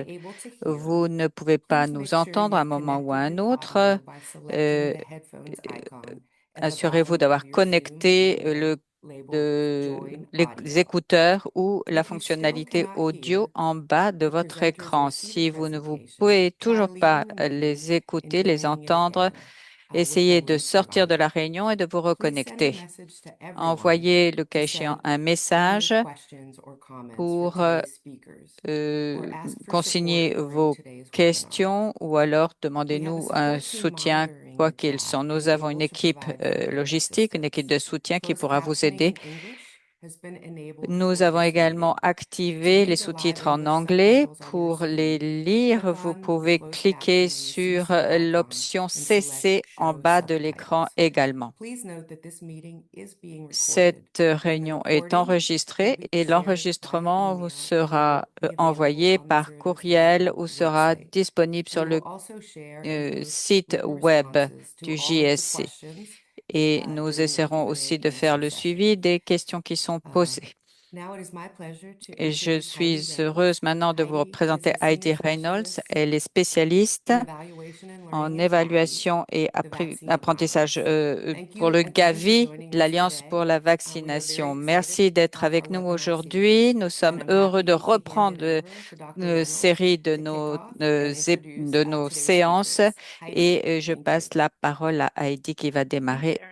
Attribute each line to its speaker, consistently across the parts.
Speaker 1: able to hear,
Speaker 2: vous ne pouvez pas
Speaker 1: please make
Speaker 2: nous
Speaker 1: sure
Speaker 2: entendre à un
Speaker 1: you've
Speaker 2: moment ou à
Speaker 1: connected
Speaker 2: un
Speaker 1: your
Speaker 2: autre.
Speaker 1: audio by selecting
Speaker 2: Euh,
Speaker 1: the headphones icon at the
Speaker 2: Assurez-vous
Speaker 1: bottom of
Speaker 2: d'avoir
Speaker 1: your Zoom
Speaker 2: connecté
Speaker 1: window labeled Join
Speaker 2: les
Speaker 1: Audio.
Speaker 2: écouteurs ou la
Speaker 1: If you still
Speaker 2: fonctionnalité
Speaker 1: cannot
Speaker 2: audio
Speaker 1: hear,
Speaker 2: en bas de
Speaker 1: the
Speaker 2: votre
Speaker 1: presenters or
Speaker 2: écran.
Speaker 1: see the
Speaker 2: Si vous ne vous
Speaker 1: presentation,
Speaker 2: pouvez
Speaker 1: try
Speaker 2: toujours pas
Speaker 1: leaving the meeting
Speaker 2: les
Speaker 1: and
Speaker 2: écouter, les
Speaker 1: joining it
Speaker 2: entendre,
Speaker 1: again with the
Speaker 2: essayez de
Speaker 1: link
Speaker 2: sortir de la
Speaker 1: provided.
Speaker 2: réunion et de vous
Speaker 1: Please send a
Speaker 2: reconnecter.
Speaker 1: message to everyone
Speaker 2: Envoyez, le cas
Speaker 1: and
Speaker 2: échéant,
Speaker 1: send
Speaker 2: un
Speaker 1: any
Speaker 2: message
Speaker 1: questions or comments for
Speaker 2: pour
Speaker 1: today's speakers or
Speaker 2: euh,
Speaker 1: ask for support
Speaker 2: consigner
Speaker 1: during
Speaker 2: vos
Speaker 1: today's webinar.
Speaker 2: questions ou alors
Speaker 1: We have a
Speaker 2: demandez-nous un
Speaker 1: support team
Speaker 2: soutien, quoi
Speaker 1: monitoring the
Speaker 2: qu'il
Speaker 1: chat
Speaker 2: soit.
Speaker 1: and
Speaker 2: Nous
Speaker 1: is
Speaker 2: avons
Speaker 1: able
Speaker 2: une
Speaker 1: to
Speaker 2: équipe
Speaker 1: provide further
Speaker 2: logistique, une équipe
Speaker 1: assistance.
Speaker 2: de soutien qui
Speaker 1: Closed
Speaker 2: pourra vous
Speaker 1: captioning
Speaker 2: aider.
Speaker 1: in English has been enabled
Speaker 2: Nous
Speaker 1: for
Speaker 2: avons
Speaker 1: this
Speaker 2: également
Speaker 1: meeting. To
Speaker 2: activé les
Speaker 1: read the live
Speaker 2: sous-titres en
Speaker 1: English
Speaker 2: anglais.
Speaker 1: subtitles on your
Speaker 2: Pour les
Speaker 1: screen,
Speaker 2: lire,
Speaker 1: click
Speaker 2: vous
Speaker 1: on the
Speaker 2: pouvez
Speaker 1: closed
Speaker 2: cliquer
Speaker 1: captioning
Speaker 2: sur
Speaker 1: CC icon
Speaker 2: l'option
Speaker 1: and select
Speaker 2: CC en
Speaker 1: Show
Speaker 2: bas de l'écran
Speaker 1: Subtitles.
Speaker 2: également.
Speaker 1: Please note that this meeting is being recorded
Speaker 2: Cette
Speaker 1: and the
Speaker 2: réunion est
Speaker 1: recording will
Speaker 2: enregistrée
Speaker 1: be
Speaker 2: et
Speaker 1: shared via
Speaker 2: l'enregistrement vous
Speaker 1: email and will
Speaker 2: sera
Speaker 1: be available
Speaker 2: envoyé
Speaker 1: on the
Speaker 2: par
Speaker 1: Zero Dose
Speaker 2: courriel ou
Speaker 1: Medical
Speaker 2: sera
Speaker 1: website.
Speaker 2: disponible
Speaker 1: We
Speaker 2: sur
Speaker 1: will
Speaker 2: le
Speaker 1: also share and post
Speaker 2: site
Speaker 1: written
Speaker 2: web
Speaker 1: responses to
Speaker 2: du
Speaker 1: all of the
Speaker 2: JSC.
Speaker 1: questions
Speaker 2: Et nous
Speaker 1: during the
Speaker 2: essaierons
Speaker 1: Q&A
Speaker 2: aussi de faire
Speaker 1: answer
Speaker 2: le
Speaker 1: session.
Speaker 2: suivi des questions qui sont
Speaker 1: Uh,
Speaker 2: posées.
Speaker 1: Now it is my pleasure to
Speaker 2: Et je
Speaker 1: introduce Heidi
Speaker 2: suis heureuse
Speaker 1: Reynolds.
Speaker 2: maintenant de vous
Speaker 1: Heidi is
Speaker 2: présenter
Speaker 1: a senior
Speaker 2: Heidi Reynolds.
Speaker 1: specialist
Speaker 2: Elle est spécialiste
Speaker 1: in evaluation and learning
Speaker 2: en
Speaker 1: at Gavi,
Speaker 2: évaluation et
Speaker 1: the vaccine
Speaker 2: apprentissage
Speaker 1: alliance. Thank
Speaker 2: pour
Speaker 1: you
Speaker 2: le
Speaker 1: again for
Speaker 2: Gavi,
Speaker 1: joining us
Speaker 2: l'Alliance pour
Speaker 1: today.
Speaker 2: la
Speaker 1: We are very
Speaker 2: vaccination.
Speaker 1: excited to
Speaker 2: Merci
Speaker 1: kick
Speaker 2: d'être
Speaker 1: off our
Speaker 2: avec nous
Speaker 1: webinar series,
Speaker 2: aujourd'hui. Nous
Speaker 1: and
Speaker 2: sommes
Speaker 1: I'm
Speaker 2: heureux de
Speaker 1: happy to hand it
Speaker 2: reprendre
Speaker 1: over to Dr.
Speaker 2: une
Speaker 1: Reynolds
Speaker 2: série de
Speaker 1: to kick off and introduce
Speaker 2: de nos
Speaker 1: today's
Speaker 2: séances
Speaker 1: speakers. Heidi,
Speaker 2: et je
Speaker 1: thank you.
Speaker 2: passe la parole à Heidi qui va
Speaker 3: Thank you,
Speaker 2: démarrer
Speaker 3: Erin.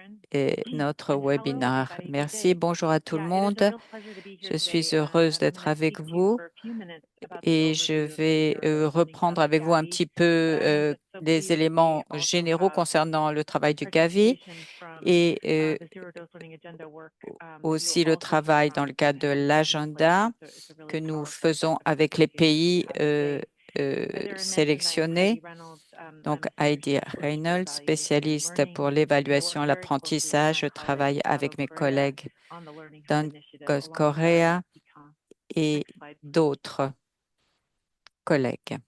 Speaker 2: notre
Speaker 3: And hello,
Speaker 2: webinaire.
Speaker 3: everybody. Good
Speaker 2: Merci,
Speaker 3: day.
Speaker 2: bonjour à tout le
Speaker 3: Yeah, it is a
Speaker 2: monde.
Speaker 3: real pleasure to be here
Speaker 2: Je suis
Speaker 3: today.
Speaker 2: heureuse
Speaker 3: I'm
Speaker 2: d'être
Speaker 3: going to
Speaker 2: avec
Speaker 3: speak to you
Speaker 2: vous
Speaker 3: for a few minutes about the
Speaker 2: et je
Speaker 3: overview of the
Speaker 2: vais
Speaker 3: Zero Dose Learning Hub
Speaker 2: reprendre
Speaker 3: at
Speaker 2: avec vous un
Speaker 3: Gavi.
Speaker 2: petit peu
Speaker 3: So
Speaker 2: les
Speaker 3: pleased that we
Speaker 2: éléments
Speaker 3: also
Speaker 2: généraux
Speaker 3: have
Speaker 2: concernant le travail du Gavi
Speaker 3: participation from
Speaker 2: et
Speaker 3: the Zero Dose Learning Agenda work that you'll
Speaker 2: aussi le
Speaker 3: also hear
Speaker 2: travail dans
Speaker 3: from
Speaker 2: le cadre de
Speaker 3: Heidi a few minutes later.
Speaker 2: l'agenda
Speaker 3: It's a
Speaker 2: que
Speaker 3: really
Speaker 2: nous
Speaker 3: powerful set
Speaker 2: faisons
Speaker 3: of
Speaker 2: avec les
Speaker 3: presentations that we
Speaker 2: pays
Speaker 3: have today. As Erin mentioned, I am Heidi
Speaker 2: sélectionnés.
Speaker 3: Reynolds. I'm
Speaker 2: Donc,
Speaker 3: a senior
Speaker 2: Heidi
Speaker 3: specialist for
Speaker 2: Reynolds,
Speaker 3: evaluation and
Speaker 2: spécialiste
Speaker 3: learning.
Speaker 2: pour
Speaker 3: I work
Speaker 2: l'évaluation et
Speaker 3: very closely with
Speaker 2: l'apprentissage.
Speaker 3: my
Speaker 2: Je
Speaker 3: colleague
Speaker 2: travaille avec
Speaker 3: Gustavo
Speaker 2: mes
Speaker 3: Correa
Speaker 2: collègues
Speaker 3: on the Learning Hub
Speaker 2: Dan
Speaker 3: initiative alongside
Speaker 2: Correa
Speaker 3: Econ.
Speaker 2: et
Speaker 3: Next slide, please.
Speaker 2: d'autres collègues.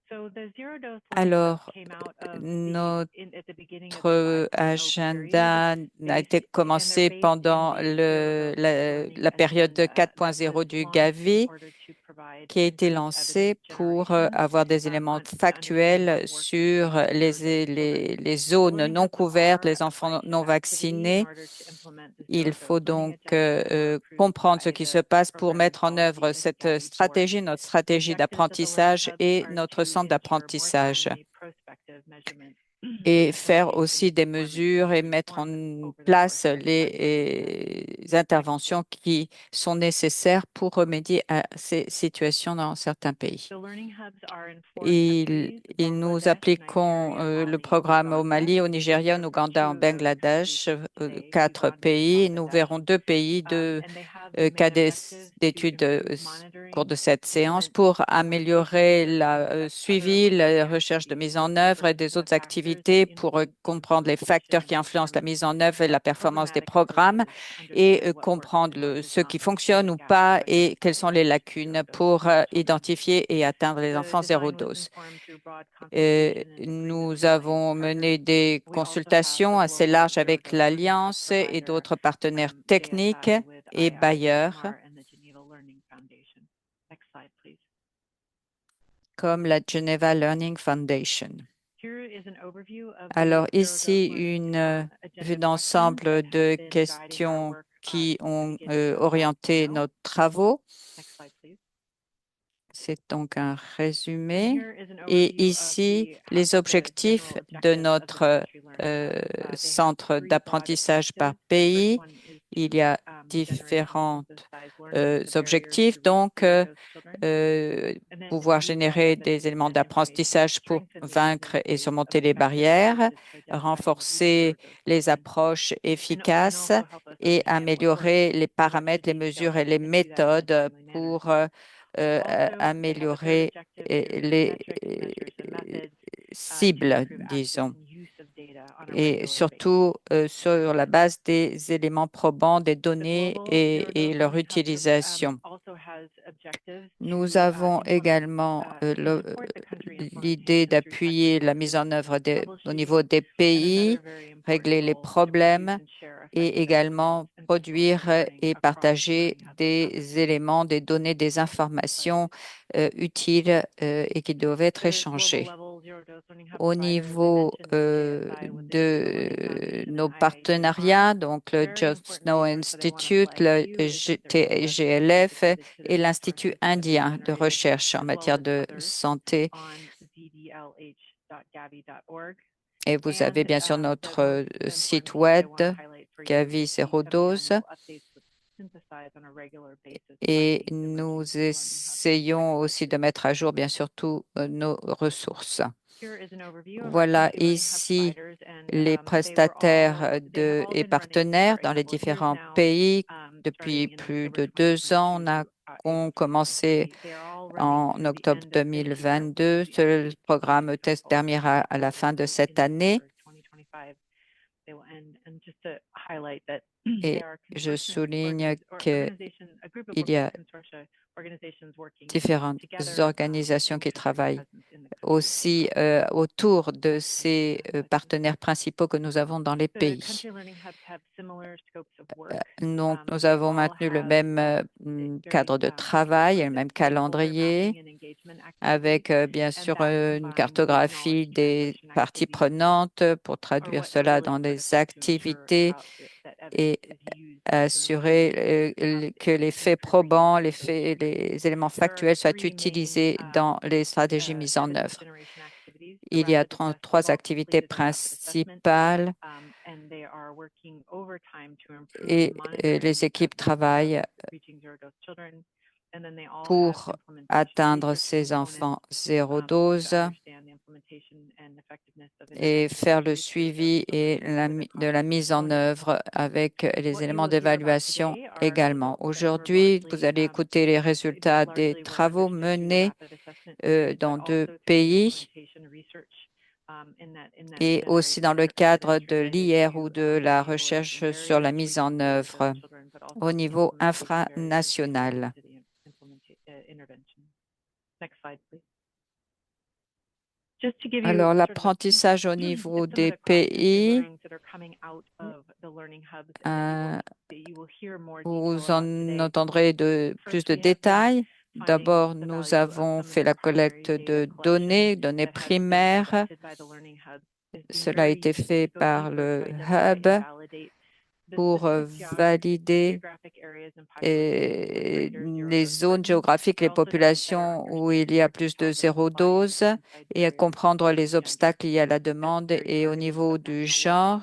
Speaker 3: So the Zero Dose Learning Hub
Speaker 2: Alors,
Speaker 3: came out of
Speaker 2: notre
Speaker 3: at the beginning of the 5.0 period,
Speaker 2: agenda a été
Speaker 3: and they're
Speaker 2: commencé
Speaker 3: based in
Speaker 2: pendant
Speaker 3: the Zero Dose Learning
Speaker 2: la période
Speaker 3: Agenda that was
Speaker 2: 4.0 du
Speaker 3: launched in
Speaker 2: Gavi
Speaker 3: order to provide
Speaker 2: qui a été
Speaker 3: improved evidence
Speaker 2: lancé pour
Speaker 3: generation
Speaker 2: avoir des éléments
Speaker 3: to understand
Speaker 2: factuels
Speaker 3: what works
Speaker 2: sur
Speaker 3: for Zero Dose children.
Speaker 2: les
Speaker 3: The
Speaker 2: zones
Speaker 3: Learning
Speaker 2: non
Speaker 3: Hubs
Speaker 2: couvertes,
Speaker 3: are
Speaker 2: les
Speaker 3: a
Speaker 2: enfants
Speaker 3: flagship
Speaker 2: non
Speaker 3: activity in
Speaker 2: vaccinés.
Speaker 3: order to implement the Zero
Speaker 2: Il
Speaker 3: Dose
Speaker 2: faut
Speaker 3: Learning
Speaker 2: donc
Speaker 3: Agenda that were approved
Speaker 2: comprendre ce
Speaker 3: by
Speaker 2: qui se
Speaker 3: the
Speaker 2: passe pour
Speaker 3: Program and
Speaker 2: mettre en
Speaker 3: Policy
Speaker 2: œuvre
Speaker 3: and
Speaker 2: cette
Speaker 3: Gavi board.
Speaker 2: stratégie, notre
Speaker 3: The
Speaker 2: stratégie
Speaker 3: objectives of the Learning
Speaker 2: d'apprentissage
Speaker 3: Hubs
Speaker 2: et
Speaker 3: are
Speaker 2: notre
Speaker 3: to
Speaker 2: centre
Speaker 3: ensure more
Speaker 2: d'apprentissage
Speaker 3: timely prospective measurement
Speaker 2: et
Speaker 3: of
Speaker 2: faire
Speaker 3: vaccines
Speaker 2: aussi des
Speaker 3: performance and
Speaker 2: mesures et mettre en
Speaker 3: performance over the course
Speaker 2: place
Speaker 3: of the 5.0 Gavi.
Speaker 2: les
Speaker 3: Next, please.
Speaker 2: interventions qui sont nécessaires pour remédier à ces situations dans certains pays.
Speaker 3: The Learning Hubs are in four countries,
Speaker 2: Nous
Speaker 3: Bangladesh,
Speaker 2: appliquons
Speaker 3: Nigeria,
Speaker 2: le
Speaker 3: Mali, and
Speaker 2: programme au
Speaker 3: Uganda.
Speaker 2: Mali, au
Speaker 3: We're going to
Speaker 2: Nigeria,
Speaker 3: hear
Speaker 2: en
Speaker 3: from
Speaker 2: Ouganda,
Speaker 3: two
Speaker 2: en
Speaker 3: of those countries
Speaker 2: Bangladesh,
Speaker 3: today,
Speaker 2: 4
Speaker 3: Uganda and
Speaker 2: pays. Nous
Speaker 3: Bangladesh.
Speaker 2: verrons 2 pays
Speaker 3: And they have the
Speaker 2: cas
Speaker 3: main objectives to
Speaker 2: d'études
Speaker 3: improve
Speaker 2: au cours
Speaker 3: monitoring,
Speaker 2: de cette séance
Speaker 3: implement
Speaker 2: pour
Speaker 3: implementation
Speaker 2: améliorer
Speaker 3: measures, and
Speaker 2: le
Speaker 3: assess other
Speaker 2: suivi, la
Speaker 3: monitoring
Speaker 2: recherche de
Speaker 3: activities
Speaker 2: mise
Speaker 3: to
Speaker 2: en œuvre et
Speaker 3: observe
Speaker 2: des
Speaker 3: the
Speaker 2: autres
Speaker 3: factors that
Speaker 2: activités pour
Speaker 3: influence
Speaker 2: comprendre les facteurs
Speaker 3: implementation
Speaker 2: qui
Speaker 3: and
Speaker 2: influencent la
Speaker 3: performance
Speaker 2: mise en œuvre et la
Speaker 3: of
Speaker 2: performance des
Speaker 3: programmatic
Speaker 2: programmes
Speaker 3: approaches to
Speaker 2: et
Speaker 3: understand what works
Speaker 2: comprendre
Speaker 3: and what does
Speaker 2: ce
Speaker 3: not
Speaker 2: qui
Speaker 3: for
Speaker 2: fonctionne
Speaker 3: the
Speaker 2: ou
Speaker 3: Gavi
Speaker 2: pas
Speaker 3: targeted
Speaker 2: et quelles sont
Speaker 3: study
Speaker 2: les
Speaker 3: of
Speaker 2: lacunes
Speaker 3: zero dose
Speaker 2: pour
Speaker 3: children.
Speaker 2: identifier et atteindre les
Speaker 3: The
Speaker 2: enfants zéro
Speaker 3: design was
Speaker 2: dose.
Speaker 3: informed through broad consultation and agreement
Speaker 2: Nous
Speaker 3: with alliance
Speaker 2: avons
Speaker 3: partners.
Speaker 2: mené des
Speaker 3: We also have a
Speaker 2: consultations assez
Speaker 3: global
Speaker 2: larges
Speaker 3: zero
Speaker 2: avec
Speaker 3: dose learning hub
Speaker 2: l'Alliance et
Speaker 3: provider,
Speaker 2: d'autres partenaires techniques
Speaker 3: JSI, with
Speaker 2: et bailleurs,
Speaker 3: IICMR and the Geneva Learning Foundation. Next slide, please.
Speaker 2: comme la Geneva Learning Foundation.
Speaker 3: Here is an overview of
Speaker 2: Alors
Speaker 3: the zero dose
Speaker 2: ici,
Speaker 3: learning
Speaker 2: une vue
Speaker 3: agenda questions that
Speaker 2: d'ensemble
Speaker 3: have
Speaker 2: de
Speaker 3: been guiding our
Speaker 2: questions
Speaker 3: work
Speaker 2: qui
Speaker 3: since the
Speaker 2: ont
Speaker 3: beginning of
Speaker 2: orienté
Speaker 3: 5.0.
Speaker 2: nos travaux.
Speaker 3: Next slide, please.
Speaker 2: C'est donc un
Speaker 3: And
Speaker 2: résumé.
Speaker 3: here is an
Speaker 2: Et
Speaker 3: overview of
Speaker 2: ici, les
Speaker 3: of the
Speaker 2: objectifs
Speaker 3: general
Speaker 2: de
Speaker 3: objectives of the
Speaker 2: notre
Speaker 3: country learning hub. They have
Speaker 2: centre
Speaker 3: three broad
Speaker 2: d'apprentissage par
Speaker 3: objectives. The first
Speaker 2: pays.
Speaker 3: one is
Speaker 2: Il y
Speaker 3: to
Speaker 2: a
Speaker 3: generate and
Speaker 2: différents
Speaker 3: synthesize learning as a barrier
Speaker 2: objectifs,
Speaker 3: to reach
Speaker 2: donc
Speaker 3: zero dose children, and then
Speaker 2: pouvoir
Speaker 3: use that
Speaker 2: générer des
Speaker 3: evidence
Speaker 2: éléments
Speaker 3: and information to
Speaker 2: d'apprentissage pour
Speaker 3: strengthen the
Speaker 2: vaincre et
Speaker 3: evidence-based
Speaker 2: surmonter les
Speaker 3: effective
Speaker 2: barrières,
Speaker 3: approaches to identifying and reach zero
Speaker 2: renforcer
Speaker 3: dose
Speaker 2: les
Speaker 3: children,
Speaker 2: approches
Speaker 3: and
Speaker 2: efficaces
Speaker 3: also help us
Speaker 2: et
Speaker 3: understand what works
Speaker 2: améliorer les
Speaker 3: so that the
Speaker 2: paramètres, les mesures
Speaker 3: details
Speaker 2: et les
Speaker 3: can do that in a
Speaker 2: méthodes
Speaker 3: timely manner.
Speaker 2: pour
Speaker 3: Also, they have a third
Speaker 2: améliorer
Speaker 3: objective to improve
Speaker 2: les
Speaker 3: metrics, measures, and methods to
Speaker 2: cibles,
Speaker 3: improve access
Speaker 2: disons,
Speaker 3: and use of data on a
Speaker 2: et
Speaker 3: regular basis.
Speaker 2: surtout
Speaker 3: Next
Speaker 2: sur la
Speaker 3: slide.
Speaker 2: base des éléments probants, des
Speaker 3: The
Speaker 2: données
Speaker 3: Global Zero
Speaker 2: et
Speaker 3: Dose
Speaker 2: leur
Speaker 3: Learning Hub
Speaker 2: utilisation.
Speaker 3: also has objectives
Speaker 2: Nous
Speaker 3: to
Speaker 2: avons
Speaker 3: implement
Speaker 2: également
Speaker 3: to support the country
Speaker 2: l'idée d'appuyer la mise en œuvre au niveau des pays, régler les problèmes et également produire et partager des éléments, des données, des informations utiles et qui doivent être échangées. Au niveau de nos partenariats, donc le Just Snow Institute, le GLF et l'Institut indien de recherche en matière de santé. Et vous avez bien sûr notre site web, Gavi Zéro Dose, et nous essayons aussi de mettre à jour bien sûr tous nos ressources. Voilà ici les prestataires et partenaires dans les différents pays. Depuis plus de 2 ans, on a commencé en octobre 2022. Ce programme test terminera à la fin de cette année. Et je souligne qu'il y a différentes organisations qui travaillent aussi autour de ces partenaires principaux que nous avons dans les pays. Donc, nous avons maintenu le même cadre de travail et le même calendrier avec bien sûr une cartographie des parties prenantes pour traduire cela dans des activités et assurer que les faits probants, les éléments factuels soient utilisés dans les stratégies mises en œuvre. Il y a 33 activités principales et les équipes travaillent pour atteindre ces enfants zéro dose et faire le suivi et de la mise en œuvre avec les éléments d'évaluation également. Aujourd'hui, vous allez écouter les résultats des travaux menés dans 2 pays et aussi dans le cadre de l'IR ou de la recherche sur la mise en œuvre au niveau infranational. Alors, l'apprentissage au niveau des pays, vous en entendrez plus de détails. D'abord, nous avons fait la collecte de données primaires. Cela a été fait par le Hub pour valider les zones géographiques, les populations où il y a plus de zéro dose et à comprendre les obstacles liés à la demande et au niveau du genre.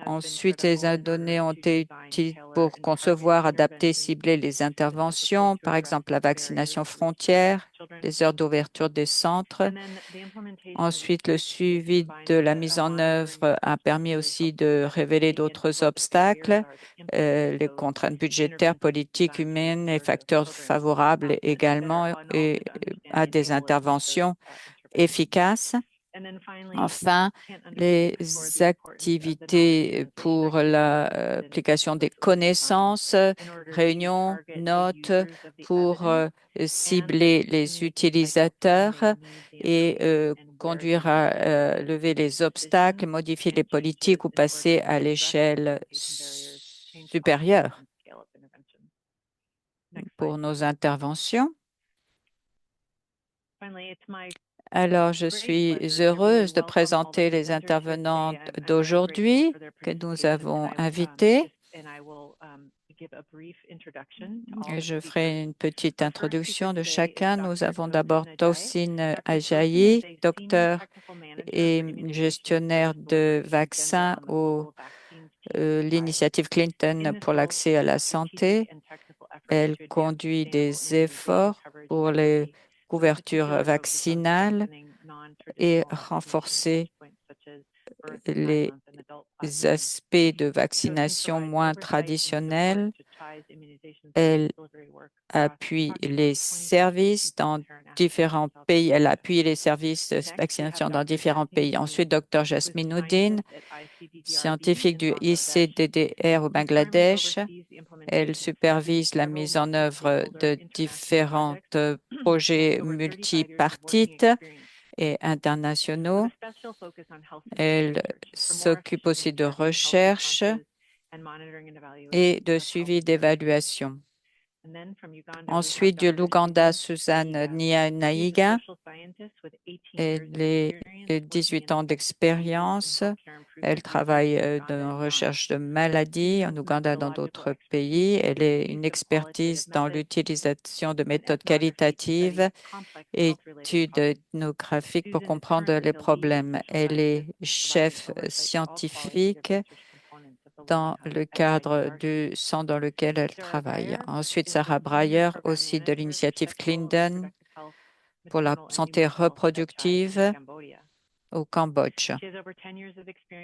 Speaker 2: Ensuite, les données ont été utiles pour concevoir, adapter, cibler les interventions, par exemple la vaccination frontière, les heures d'ouverture des centres. Ensuite, le suivi de la mise en œuvre a permis aussi de révéler d'autres obstacles, les contraintes budgétaires, politiques, humaines, les facteurs favorables également et à des interventions efficaces. Enfin, les activités pour l'application des connaissances, réunions, notes pour cibler les utilisateurs et conduire à lever les obstacles, modifier les politiques ou passer à l'échelle supérieure pour nos interventions. Alors, je suis heureuse de présenter les intervenantes d'aujourd'hui que nous avons invitées. Et je ferai une petite introduction de chacun. Nous avons d'abord Tosin Ajayi, docteur et gestionnaire de vaccins au l'initiative Clinton pour l'accès à la santé. Elle conduit des efforts pour les couvertures vaccinales et renforcer les aspects de vaccination moins traditionnels. Elle appuie les services dans différents pays. Elle a appuyé les services de vaccination dans différents pays. Ensuite, Dr. Jasmine Oudin, scientifique du ICDDR au Bangladesh. Elle supervise la mise en œuvre de différents projets multipartites et internationaux. Elle s'occupe aussi de recherche et de suivi d'évaluation. Ensuite, de l'Ouganda, Suzanne Nyanaiga. Elle a 18 ans d'expérience. Elle travaille dans la recherche de maladies en Ouganda et dans d'autres pays. Elle est une expertise dans l'utilisation de méthodes qualitatives et études ethnographiques pour comprendre les problèmes. Elle est chef scientifique dans le cadre du centre dans lequel elle travaille. Ensuite, Sarah Breyer, aussi de l'initiative Clinton pour la santé reproductive au Cambodge.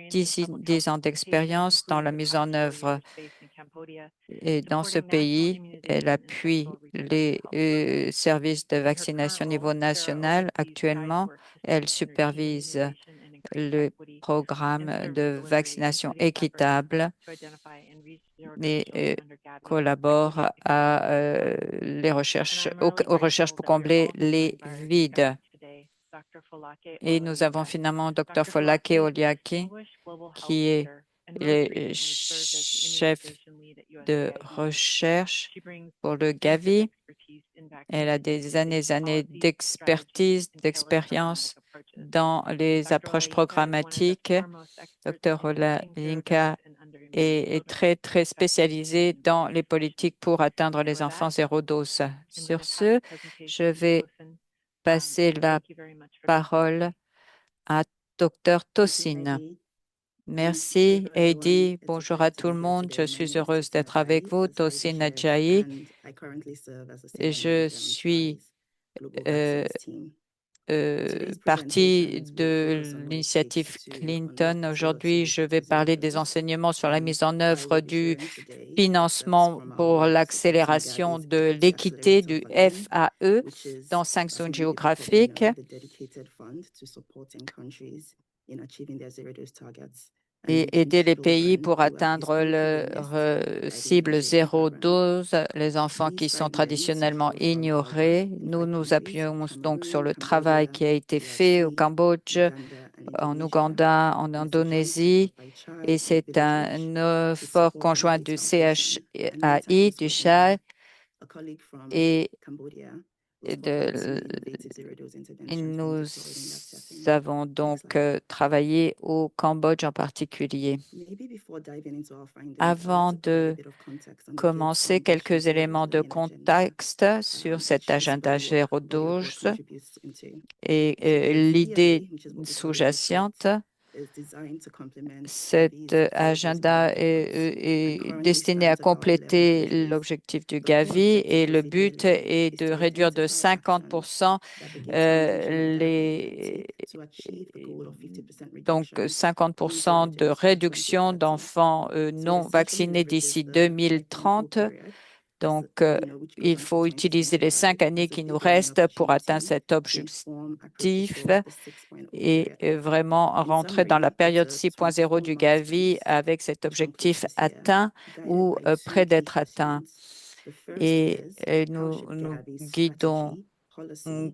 Speaker 2: 10 ans d'expérience dans la mise en œuvre et dans ce pays, elle appuie les services de vaccination au niveau national. Actuellement, elle supervise le programme de vaccination équitable et collabore à aux recherches pour combler les vides. Et nous avons finalement Dr. Folake Oliaki, qui est le chef de recherche pour le Gavi. Elle a des années d'expertise, d'expérience dans les approches programmatiques. Dr. Olinka est très spécialisée dans les politiques pour atteindre les enfants zéro dose. Sur ce, je vais passer la parole à Dr. Tosin. Merci, Heidi. Bonjour à tout le monde. Je suis heureuse d'être avec vous. Tosin Ajayi. Je suis partie de l'initiative Clinton. Aujourd'hui, je vais parler des enseignements sur la mise en œuvre du financement pour l'accélération de l'équité du FAE dans 5 zones géographiques et aider les pays pour atteindre leur cible zéro dose, les enfants qui sont traditionnellement ignorés. Nous nous appuyons donc sur le travail qui a été fait au Cambodge, en Ouganda, en Indonésie, et c'est un effort conjoint du CHAI, du CHAI et et nous avons donc travaillé au Cambodge en particulier. Avant de commencer, quelques éléments de contexte sur cet agenda 012 et l'idée sous-jacente. Cet agenda est destiné à compléter l'objectif du Gavi et le but est de réduire de 50% donc 50% de réduction d'enfants non vaccinés d'ici 2030. Donc, il faut utiliser les 5 années qui nous restent pour atteindre cet objectif et vraiment rentrer dans la période 6.0 du Gavi avec cet objectif atteint ou près d'être atteint. Et nous guidons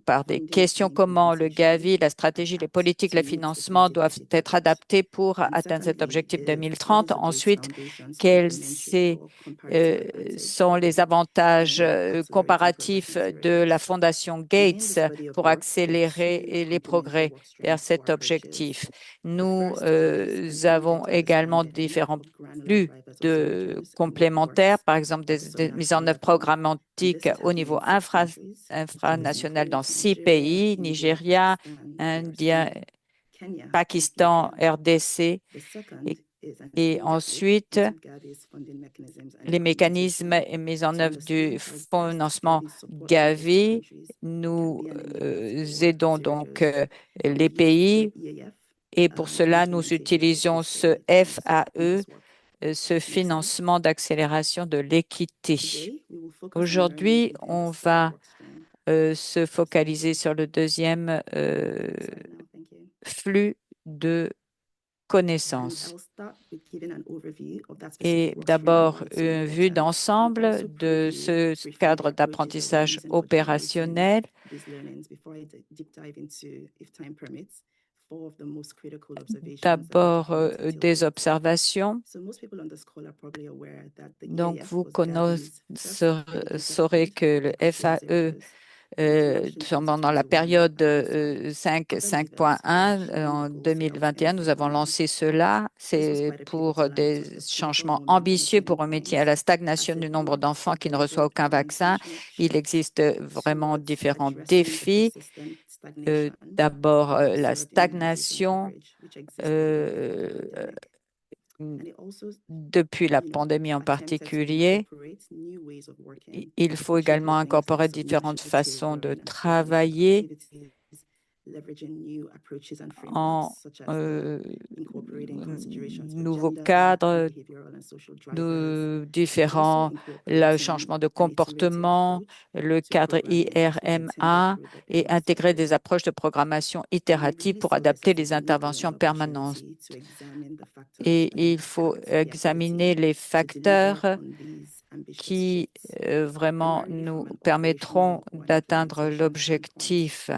Speaker 2: par des questions comment le Gavi, la stratégie, les politiques, les financements doivent être adaptés pour atteindre cet objectif 2030. Ensuite, quels sont les avantages comparatifs de la Fondation Gates pour accélérer les progrès vers cet objectif. Nous avons également différents flux complémentaires, par exemple des mises en œuvre programmatiques au niveau infranational dans 6 pays, Nigeria, Inde, Pakistan, RDC. Et ensuite, les mécanismes et mise en œuvre du financement Gavi. Nous aidons donc les pays et pour cela, nous utilisons ce FAE, ce financement d'accélération de l'équité. Aujourd'hui, on va se focaliser sur le deuxième flux de connaissances. Et d'abord, une vue d'ensemble de ce cadre d'apprentissage opérationnel. D'abord, des observations. Donc, vous saurez que le FAE, pendant la période 5.1 en 2021, nous avons lancé cela. C'est pour des changements ambitieux pour remédier à la stagnation du nombre d'enfants qui ne reçoivent aucun vaccin. Il existe vraiment différents défis. D'abord, la stagnation depuis la pandémie en particulier. Il faut également incorporer différentes façons de travailler en nouveaux cadres, de différents, le changement de comportement, le cadre IRMA et intégrer des approches de programmation itérative pour adapter les interventions permanentes. Et il faut examiner les facteurs qui vraiment nous permettront d'atteindre l'objectif.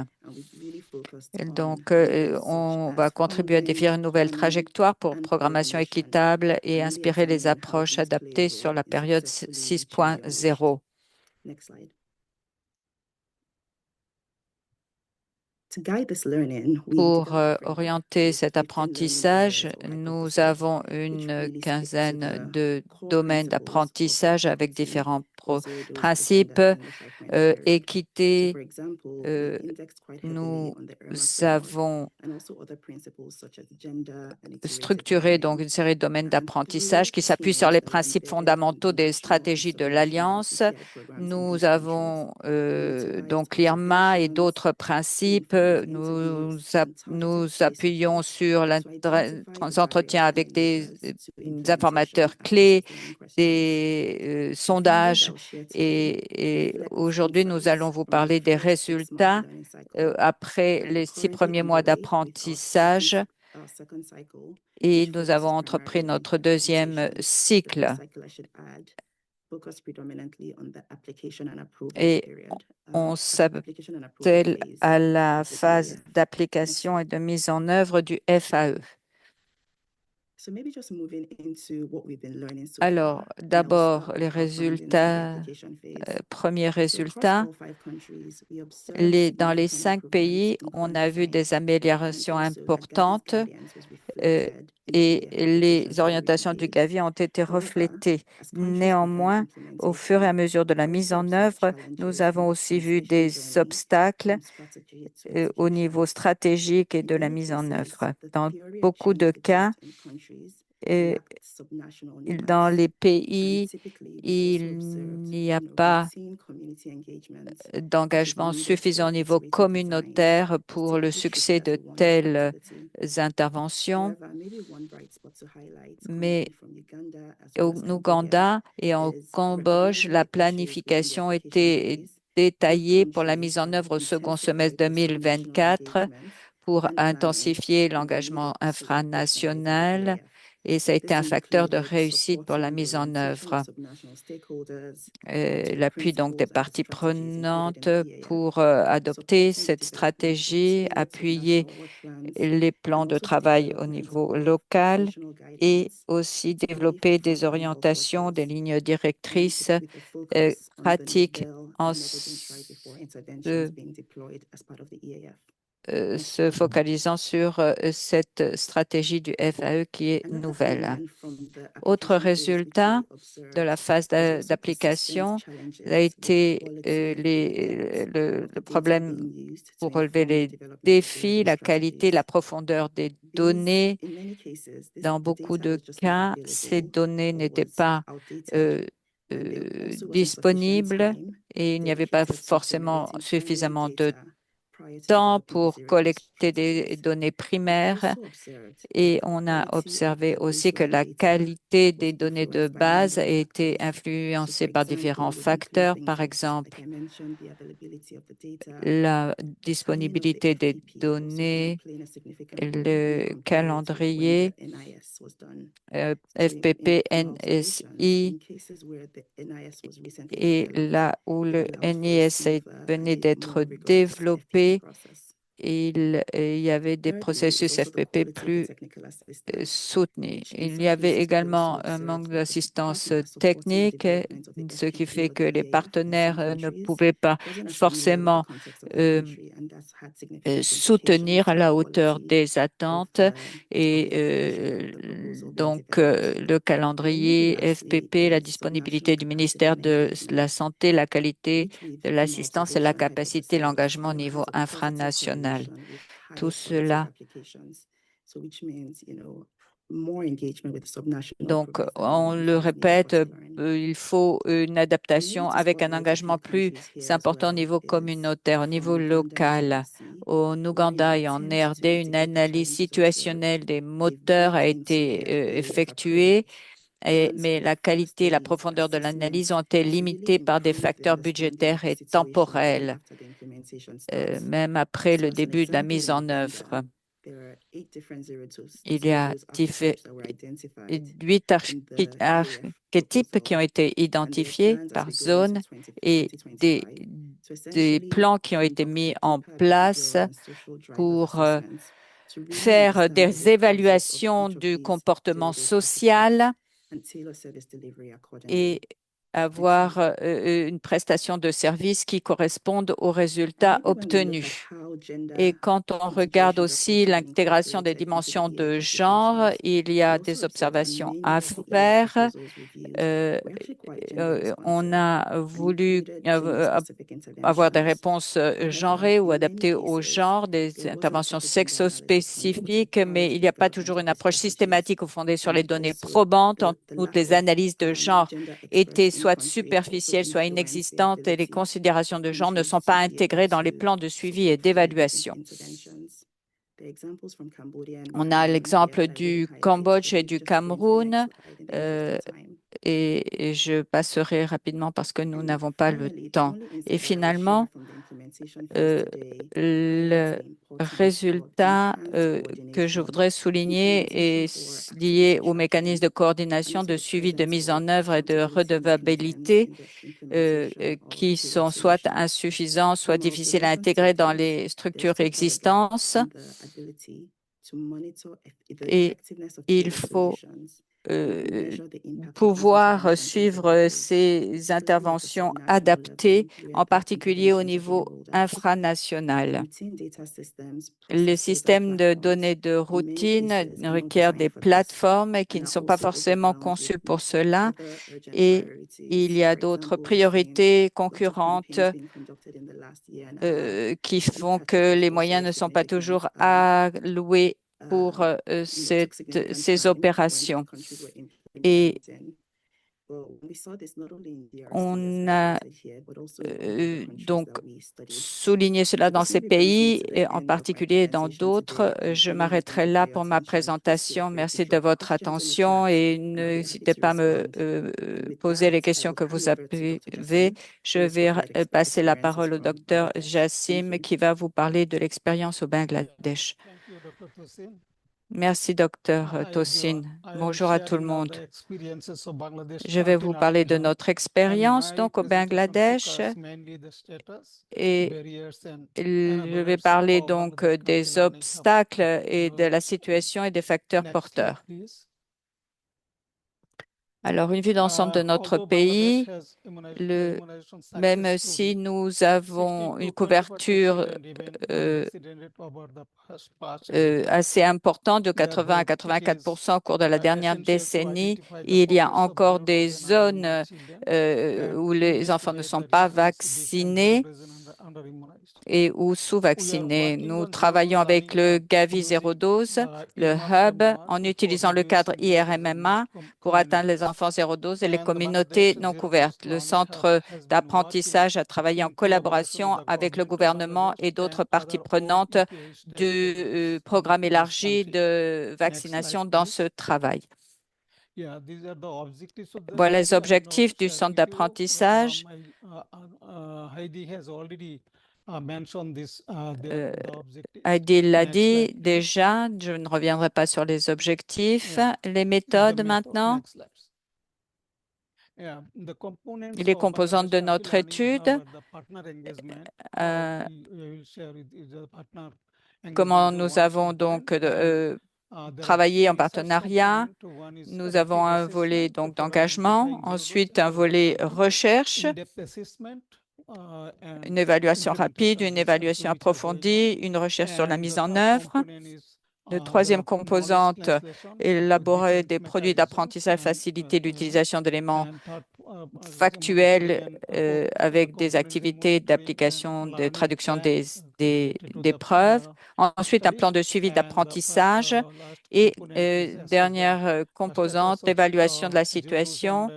Speaker 2: Donc, on va contribuer à définir une nouvelle trajectoire pour programmation équitable et inspirer les approches adaptées sur la période 6.0. Pour orienter cet apprentissage, nous avons une quinzaine de domaines d'apprentissage avec différents principes, équité. Nous avons structuré donc une série de domaines d'apprentissage qui s'appuient sur les principes fondamentaux des stratégies de l'Alliance. Nous avons donc l'IRMA et d'autres principes. Nous appuyons sur les entretiens avec des informateurs clés, des sondages et aujourd'hui, nous allons vous parler des résultats après les 6 premiers mois d'apprentissage et nous avons entrepris notre deuxième cycle. Et on s'attelle à la phase d'application et de mise en œuvre du FAE. Alors, d'abord, les résultats, premiers résultats. Dans les 5 pays, on a vu des améliorations importantes et les orientations du Gavi ont été reflétées. Néanmoins, au fur et à mesure de la mise en œuvre, nous avons aussi vu des obstacles au niveau stratégique et de la mise en œuvre. Dans beaucoup de cas, dans les pays, il n'y a pas d'engagement suffisant au niveau communautaire pour le succès de telles interventions. Mais au Ouganda et en Cambodge, la planification était détaillée pour la mise en œuvre au second semestre 2024 pour intensifier l'engagement infranational et ça a été un facteur de réussite pour la mise en œuvre. L'appui donc des parties prenantes pour adopter cette stratégie, appuyer les plans de travail au niveau local et aussi développer des orientations, des lignes directrices pratiques en se focalisant sur cette stratégie du FAE qui est nouvelle. Autre résultat de la phase d'application a été le problème pour relever les défis, la qualité, la profondeur des données. Dans beaucoup de cas, ces données n'étaient pas disponibles et il n'y avait pas forcément suffisamment de temps pour collecter des données primaires et on a observé aussi que la qualité des données de base a été influencée par différents facteurs, par exemple la disponibilité des données, le calendrier, FPP, NSI, et là où le NIS venait d'être développé, il y avait des processus FPP plus soutenus. Il y avait également un manque d'assistance technique, ce qui fait que les partenaires ne pouvaient pas forcément euh, soutenir à la hauteur des attentes et donc le calendrier FPP, la disponibilité du ministère de la Santé, la qualité de l'assistance et la capacité, l'engagement au niveau infranational. Tout cela. Donc, on le répète, il faut une adaptation avec un engagement plus important au niveau communautaire, au niveau local. Au Ouganda et en RD, une analyse situationnelle des moteurs a été effectuée, mais la qualité et la profondeur de l'analyse ont été limitées par des facteurs budgétaires et temporels, même après le début de la mise en œuvre. Il y a huit archétypes qui ont été identifiés par zone et des plans qui ont été mis en place pour faire des évaluations du comportement social et avoir une prestation de service qui corresponde aux résultats obtenus. Et quand on regarde aussi l'intégration des dimensions de genre, il y a des observations à faire. On a voulu avoir des réponses genrées ou adaptées au genre, des interventions sexospécifiques, mais il n'y a pas toujours une approche systématique ou fondée sur les données probantes. Toutes les analyses de genre étaient soit superficielles, soit inexistantes et les considérations de genre ne sont pas intégrées dans les plans de suivi et d'évaluation. On a l'exemple du Cambodge et du Cameroun. Et je passerai rapidement parce que nous n'avons pas le temps. Et finalement, le résultat que je voudrais souligner est lié aux mécanismes de coordination, de suivi, de mise en œuvre et de redevabilité qui sont soit insuffisants, soit difficiles à intégrer dans les structures existantes. Et il faut pouvoir suivre ces interventions adaptées, en particulier au niveau infranational. Les systèmes de données de routine requièrent des plateformes qui ne sont pas forcément conçues pour cela et il y a d'autres priorités concurrentes qui font que les moyens ne sont pas toujours alloués pour ces opérations. Et on a donc souligné cela dans ces pays et en particulier dans d'autres. Je m'arrêterai là pour ma présentation. Merci de votre attention et n'hésitez pas à me poser les questions que vous avez. Je vais passer la parole au docteur Jassim qui va vous parler de l'expérience au Bangladesh. Merci, docteur Tosin. Bonjour à tout le monde. Je vais vous parler de notre expérience donc au Bangladesh et je vais parler donc des obstacles et de la situation et des facteurs porteurs. Alors, une vue d'ensemble de notre pays, même si nous avons une couverture assez importante de 80 à 84% au cours de la dernière décennie, il y a encore des zones où les enfants ne sont pas vaccinés et ou sous-vaccinés. Nous travaillons avec le Gavi 012, le Hub, en utilisant le cadre IRMMA pour atteindre les enfants 012 et les communautés non couvertes. Le centre d'apprentissage a travaillé en collaboration avec le gouvernement et d'autres parties prenantes du programme élargi de vaccination dans ce travail. Voilà les objectifs du centre d'apprentissage. Heidi l'a dit déjà, je ne reviendrai pas sur les objectifs. Les méthodes maintenant. Les composantes de notre étude. Comment nous avons donc travaillé en partenariat. Nous avons un volet donc d'engagement, ensuite un volet recherche, une évaluation rapide, une évaluation approfondie, une recherche sur la mise en œuvre. La troisième composante, élaborer des produits d'apprentissage, faciliter l'utilisation d'éléments factuels avec des activités d'application, de traduction des preuves. Ensuite, un plan de suivi d'apprentissage. Et dernière composante, l'évaluation de la situation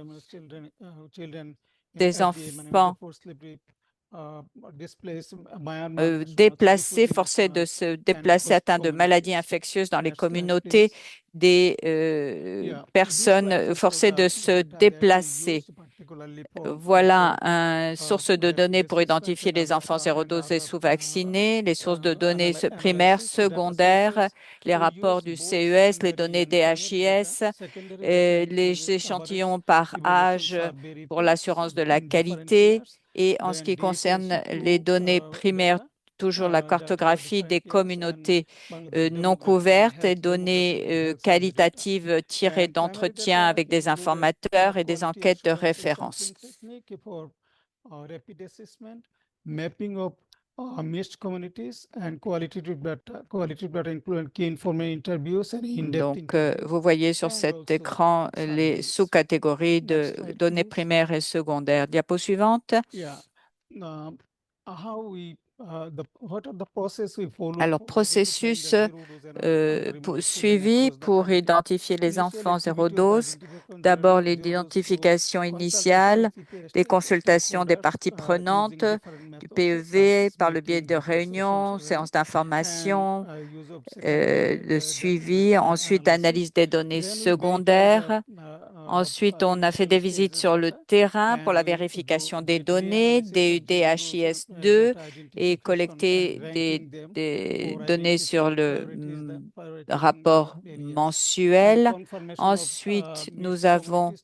Speaker 2: des enfants déplacés, forcés de se déplacer, atteints de maladies infectieuses dans les communautés, des personnes forcées de se déplacer. Voilà une source de données pour identifier les enfants sérodosés sous-vaccinés, les sources de données primaires, secondaires, les rapports du CES, les données DHIS, les échantillons par âge pour l'assurance de la qualité. Et en ce qui concerne les données primaires, toujours la cartographie des communautés non couvertes et données qualitatives tirées d'entretiens avec des informateurs et des enquêtes de référence. Donc, vous voyez sur cet écran les sous-catégories de données primaires et secondaires. Diapo suivante. Alors, processus suivi pour identifier les enfants zéro dose. D'abord, l'identification initiale, les consultations des parties prenantes, du PEV par le biais de réunions, séances d'information, le suivi. Ensuite, analyse des données secondaires. Ensuite, on a fait des visites sur le terrain pour la vérification des données, des DHIS2 et collecter des données sur le rapport mensuel. Ensuite, nous avons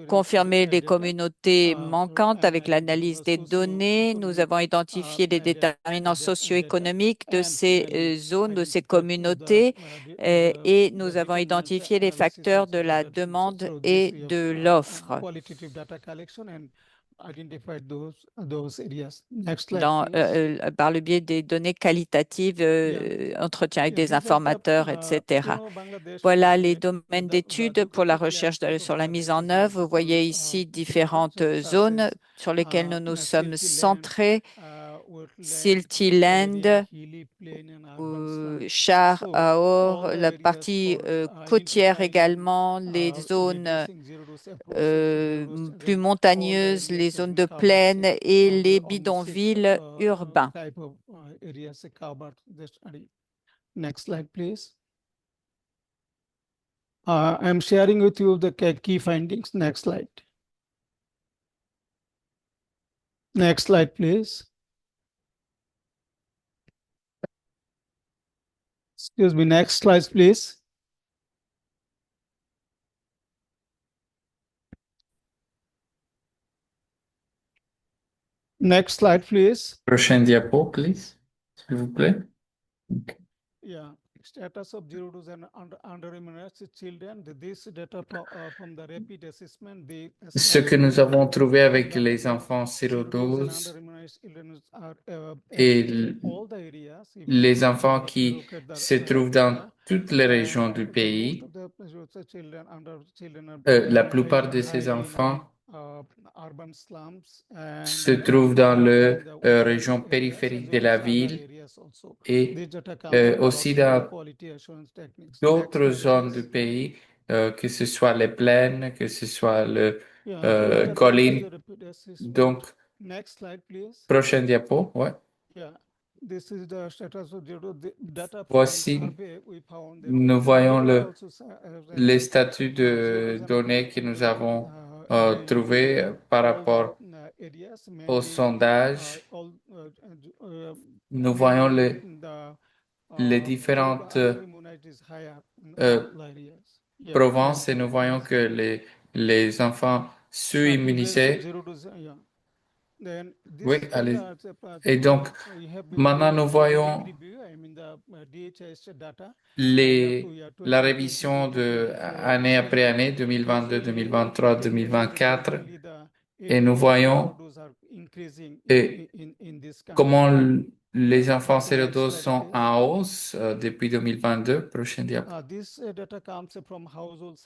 Speaker 2: confirmé les communautés manquantes avec l'analyse des données. Nous avons identifié les déterminants socio-économiques de ces zones, de ces communautés et nous avons identifié les facteurs de la demande et de l'offre par le biais des données qualitatives, entretien avec des informateurs, etc. Voilà les domaines d'études pour la recherche sur la mise en œuvre. Vous voyez ici différentes zones sur lesquelles nous nous sommes centrés. Silty Land, Char Aor, la partie côtière également, les zones plus montagneuses, les zones de plaine et les bidonvilles urbains.
Speaker 4: Next slide, please. I'm sharing with you the key findings. Next slide. Next slide, please. Excuse me, next slide, please. Next slide, please.
Speaker 5: Prochain diapo, please, s'il vous plaît. Okay.
Speaker 4: Yeah. Status of zero dose and under-immunized children. This data from the rapid assessment.
Speaker 5: Ce que nous avons trouvé avec les enfants sérodoses et les enfants qui se trouvent dans toutes les régions du pays, la plupart de ces enfants
Speaker 4: urban slums
Speaker 5: se
Speaker 4: and
Speaker 5: trouvent dans la
Speaker 4: in the urban
Speaker 5: région
Speaker 4: areas
Speaker 5: périphérique
Speaker 4: as
Speaker 5: de
Speaker 4: well
Speaker 5: la
Speaker 4: as urban
Speaker 5: ville
Speaker 4: areas also.
Speaker 5: et
Speaker 4: This data comes from
Speaker 5: aussi
Speaker 4: hospital
Speaker 5: dans
Speaker 4: quality assurance techniques. Next
Speaker 5: d'autres
Speaker 4: slide,
Speaker 5: zones du
Speaker 4: please.
Speaker 5: pays, que ce soit les plaines, que ce soit le
Speaker 4: Yeah, this data is
Speaker 5: collines.
Speaker 4: a repeat assessment.
Speaker 5: Donc,
Speaker 4: Next slide, please.
Speaker 5: prochaine diapo, ouais.
Speaker 4: Yeah, this is the status of the data from
Speaker 5: Voici,
Speaker 4: survey. We found that
Speaker 5: nous voyons
Speaker 4: India also
Speaker 5: les
Speaker 4: ranks
Speaker 5: statuts de
Speaker 4: 0 to
Speaker 5: données que nous avons
Speaker 4: in
Speaker 5: trouvés par
Speaker 4: all the
Speaker 5: rapport
Speaker 4: areas,
Speaker 5: au
Speaker 4: mainly
Speaker 5: sondage.
Speaker 4: all
Speaker 5: Nous voyons
Speaker 4: mainly
Speaker 5: les
Speaker 4: the
Speaker 5: différentes
Speaker 4: underimmunized is higher in all areas. Yeah,
Speaker 5: provinces
Speaker 4: next
Speaker 5: et nous
Speaker 4: slide,
Speaker 5: voyons
Speaker 4: please.
Speaker 5: que les enfants
Speaker 4: In range
Speaker 5: sous-immunisés,
Speaker 4: 0 to yeah. Then
Speaker 5: oui,
Speaker 4: this
Speaker 5: allez.
Speaker 4: data
Speaker 5: Et donc,
Speaker 4: we have been
Speaker 5: maintenant nous
Speaker 4: doing
Speaker 5: voyons
Speaker 4: periodic review. I mean the DHIS data
Speaker 5: la révision de année après année, 2022, 2023, 2024, et nous voyons comment les enfants sérodoses sont en hausse depuis 2022. Prochaine diapo.
Speaker 4: This data comes from household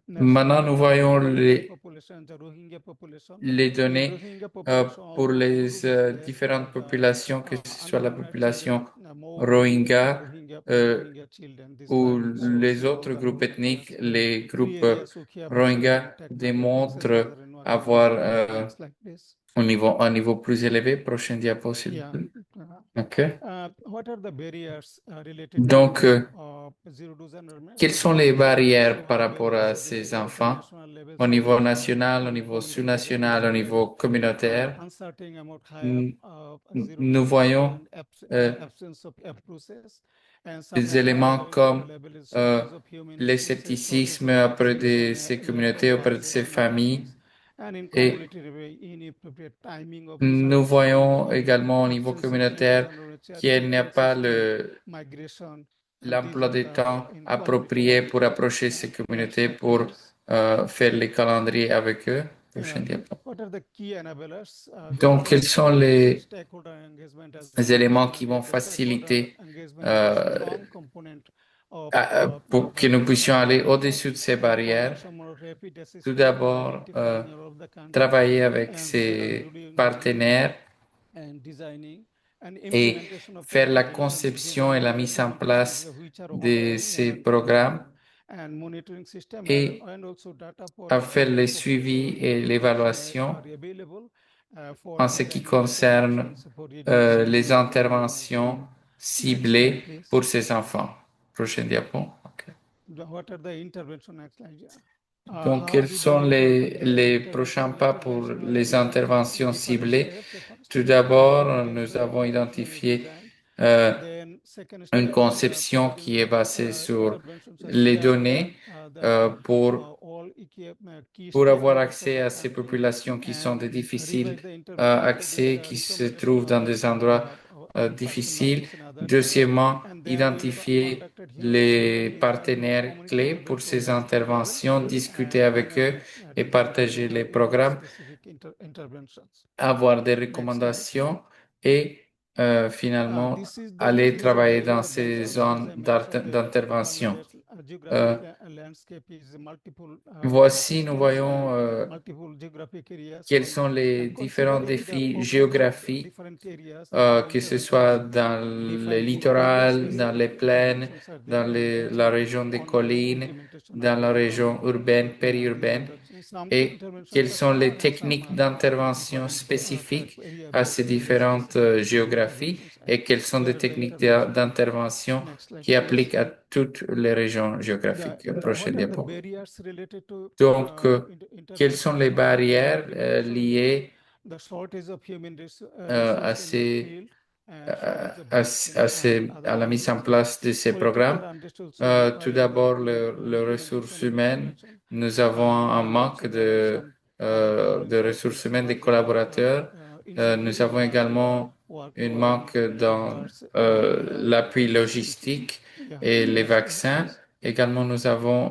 Speaker 5: Maintenant, nous voyons
Speaker 4: population, the Rohingya population.
Speaker 5: les données
Speaker 4: Rohingya
Speaker 5: pour les
Speaker 4: displaced
Speaker 5: différentes
Speaker 4: and
Speaker 5: populations, que ce soit la
Speaker 4: unimmunized
Speaker 5: population
Speaker 4: children, more
Speaker 5: Rohingya
Speaker 4: Rohingya children. This
Speaker 5: ou
Speaker 4: graphic shows
Speaker 5: les
Speaker 4: all
Speaker 5: autres
Speaker 4: the
Speaker 5: groupes
Speaker 4: Rohingya
Speaker 5: ethniques.
Speaker 4: clans.
Speaker 5: Les
Speaker 4: Three
Speaker 5: groupes
Speaker 4: areas Ukhiya,
Speaker 5: Rohingya
Speaker 4: technical
Speaker 5: démontrent
Speaker 4: access and
Speaker 5: avoir
Speaker 4: Next slide, please.
Speaker 5: un niveau plus élevé. Prochaine diapo, s'il vous plaît. OK.
Speaker 4: What are the barriers related
Speaker 5: Donc,
Speaker 4: to zero dose enrollment?
Speaker 5: quelles sont les barrières par
Speaker 4: The
Speaker 5: rapport à
Speaker 4: barriers
Speaker 5: ces
Speaker 4: related to
Speaker 5: enfants
Speaker 4: national levels
Speaker 5: au
Speaker 4: of
Speaker 5: niveau
Speaker 4: data
Speaker 5: national, au niveau sous-national, au niveau communautaire?
Speaker 4: uncertain about
Speaker 5: N-
Speaker 4: zero
Speaker 5: Nous
Speaker 4: dose
Speaker 5: voyons
Speaker 4: and absence of process and some
Speaker 5: des éléments comme
Speaker 4: levels of human
Speaker 5: le
Speaker 4: resources,
Speaker 5: scepticisme auprès de ces communautés, auprès de ces familles.
Speaker 4: and in
Speaker 5: Et
Speaker 4: community inappropriate timing of
Speaker 5: nous
Speaker 4: services
Speaker 5: voyons
Speaker 4: provided,
Speaker 5: également au niveau
Speaker 4: absence of
Speaker 5: communautaire qu'il n'y a pas
Speaker 4: migration,
Speaker 5: l'emploi du temps
Speaker 4: in
Speaker 5: approprié pour approcher ces communautés, pour faire les calendriers avec eux. Prochaine diapo.
Speaker 4: What are the key enablers?
Speaker 5: Donc, quels sont les
Speaker 4: Stakeholder engagement
Speaker 5: éléments qui vont faciliter
Speaker 4: strong component of
Speaker 5: pour que nous puissions aller au-dessus de ces barrières? Tout d'abord, travailler avec ses partenaires et faire la conception et la mise en place de ces programmes et à faire le suivi et l'évaluation en ce qui concerne les interventions ciblées pour ces enfants. Prochaine diapo. Okay. Donc, quels sont les prochains pas pour les interventions ciblées? Tout d'abord, nous avons identifié une conception qui est basée sur les données pour avoir accès à ces populations qui sont de difficiles accès, qui se trouvent dans des endroits difficiles. Deuxièmement, identifier les partenaires clés pour ces interventions, discuter avec eux et partager les programmes, avoir des recommandations et finalement aller travailler dans ces zones d'intervention. Voici, nous voyons quels sont les différents défis géographiques, que ce soit dans le littoral, dans les plaines, dans la région des collines, dans la région urbaine, périurbaine, et quelles sont les techniques d'intervention spécifiques à ces différentes géographies et quelles sont des techniques d'intervention qui appliquent à toutes les régions géographiques. Prochaine diapo. Donc, quelles sont les barrières liées à la mise en place de ces programmes? Tout d'abord, les ressources humaines. Nous avons un manque de ressources humaines, des collaborateurs. Nous avons également un manque dans l'appui logistique et les vaccins. Également, nous avons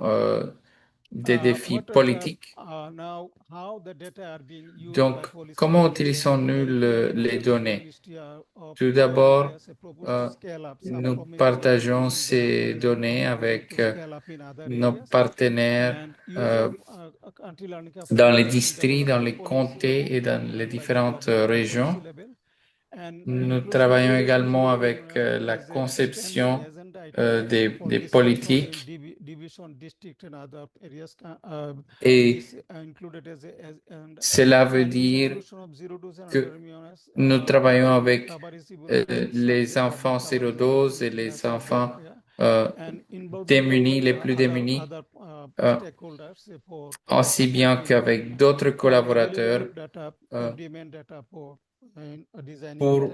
Speaker 5: des défis
Speaker 4: what are the,
Speaker 5: politiques.
Speaker 4: now how the data are being used by
Speaker 5: Donc,
Speaker 4: policymakers
Speaker 5: comment utilisons-nous les données? Tout d'abord, nous partageons ces données avec nos partenaires dans les districts, dans les comtés et dans les différentes régions. Nous travaillons également avec la conception des politiques et cela veut dire que nous travaillons avec les enfants sérodoses et les enfants démunis, les plus démunis, aussi bien qu'avec d'autres collaborateurs pour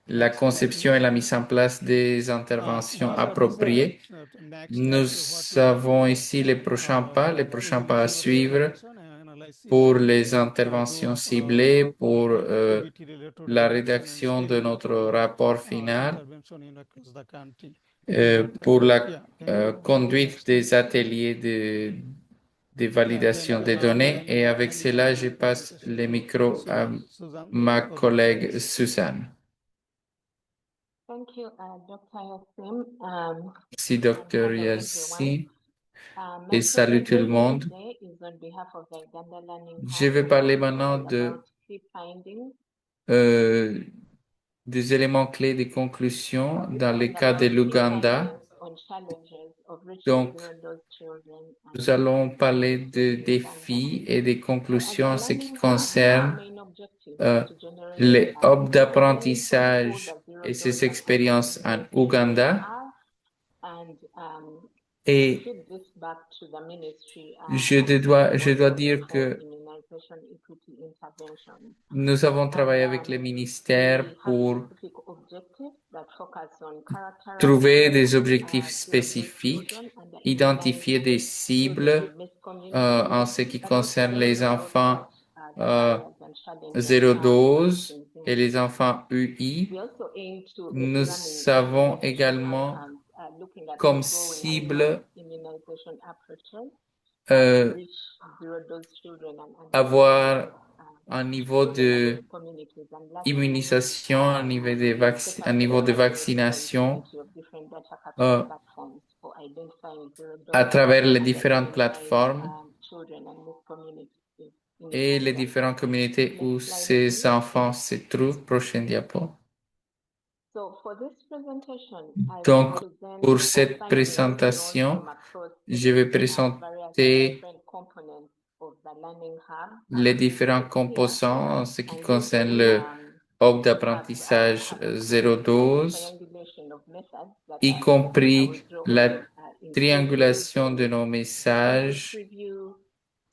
Speaker 5: la conception et la mise en place des interventions appropriées. Nous avons ici les prochains pas à suivre pour les interventions ciblées, pour la rédaction de notre rapport final, pour la conduite des ateliers de validation des données. Et avec cela, je passe le micro à ma collègue Suzanne. Merci, Dr. Yassin. Et salut tout le monde. Je vais parler maintenant des éléments clés des conclusions dans le cas de l'Ouganda. Donc, nous allons parler de défis et des conclusions en ce qui concerne les hubs d'apprentissage et ses expériences en Ouganda. Et je dois dire que nous avons travaillé avec les ministères pour trouver des objectifs spécifiques, identifier des cibles en ce qui concerne les enfants 0-12 et les enfants UI. Nous avons également comme cible avoir un niveau de immunisation, un niveau de vaccination à travers les différentes plateformes et les différentes communautés où ces enfants se trouvent. Prochaine diapo. Donc, pour cette présentation, je vais présenter les différents composants en ce qui concerne le hub d'apprentissage 0-12, y compris la triangulation de nos messages,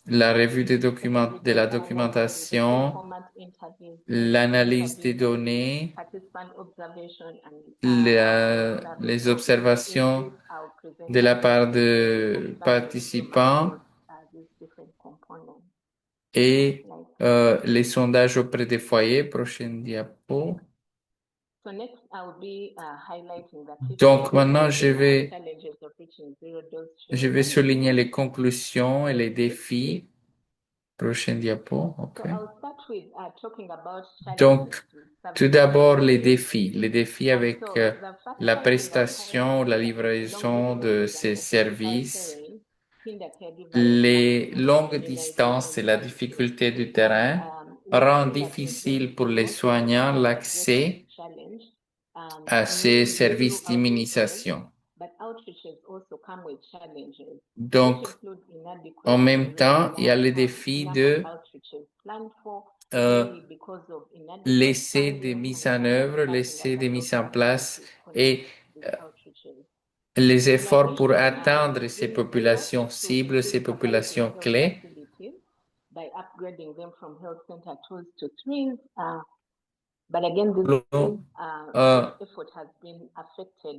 Speaker 5: la revue de la documentation, l'analyse des données, les observations de la part de participants et les sondages auprès des foyers. Prochaine diapo. Donc maintenant, je vais souligner les conclusions et les défis. Prochaine diapo. OK. Donc, tout d'abord, les défis avec la prestation, la livraison de ces services, les longues distances et la difficulté du terrain rendent difficile pour les soignants l'accès à ces services d'immunisation. Donc, en même temps, il y a le défi de laisser des mises en œuvre, laisser des mises en place et les efforts pour atteindre ces populations cibles, ces populations clés.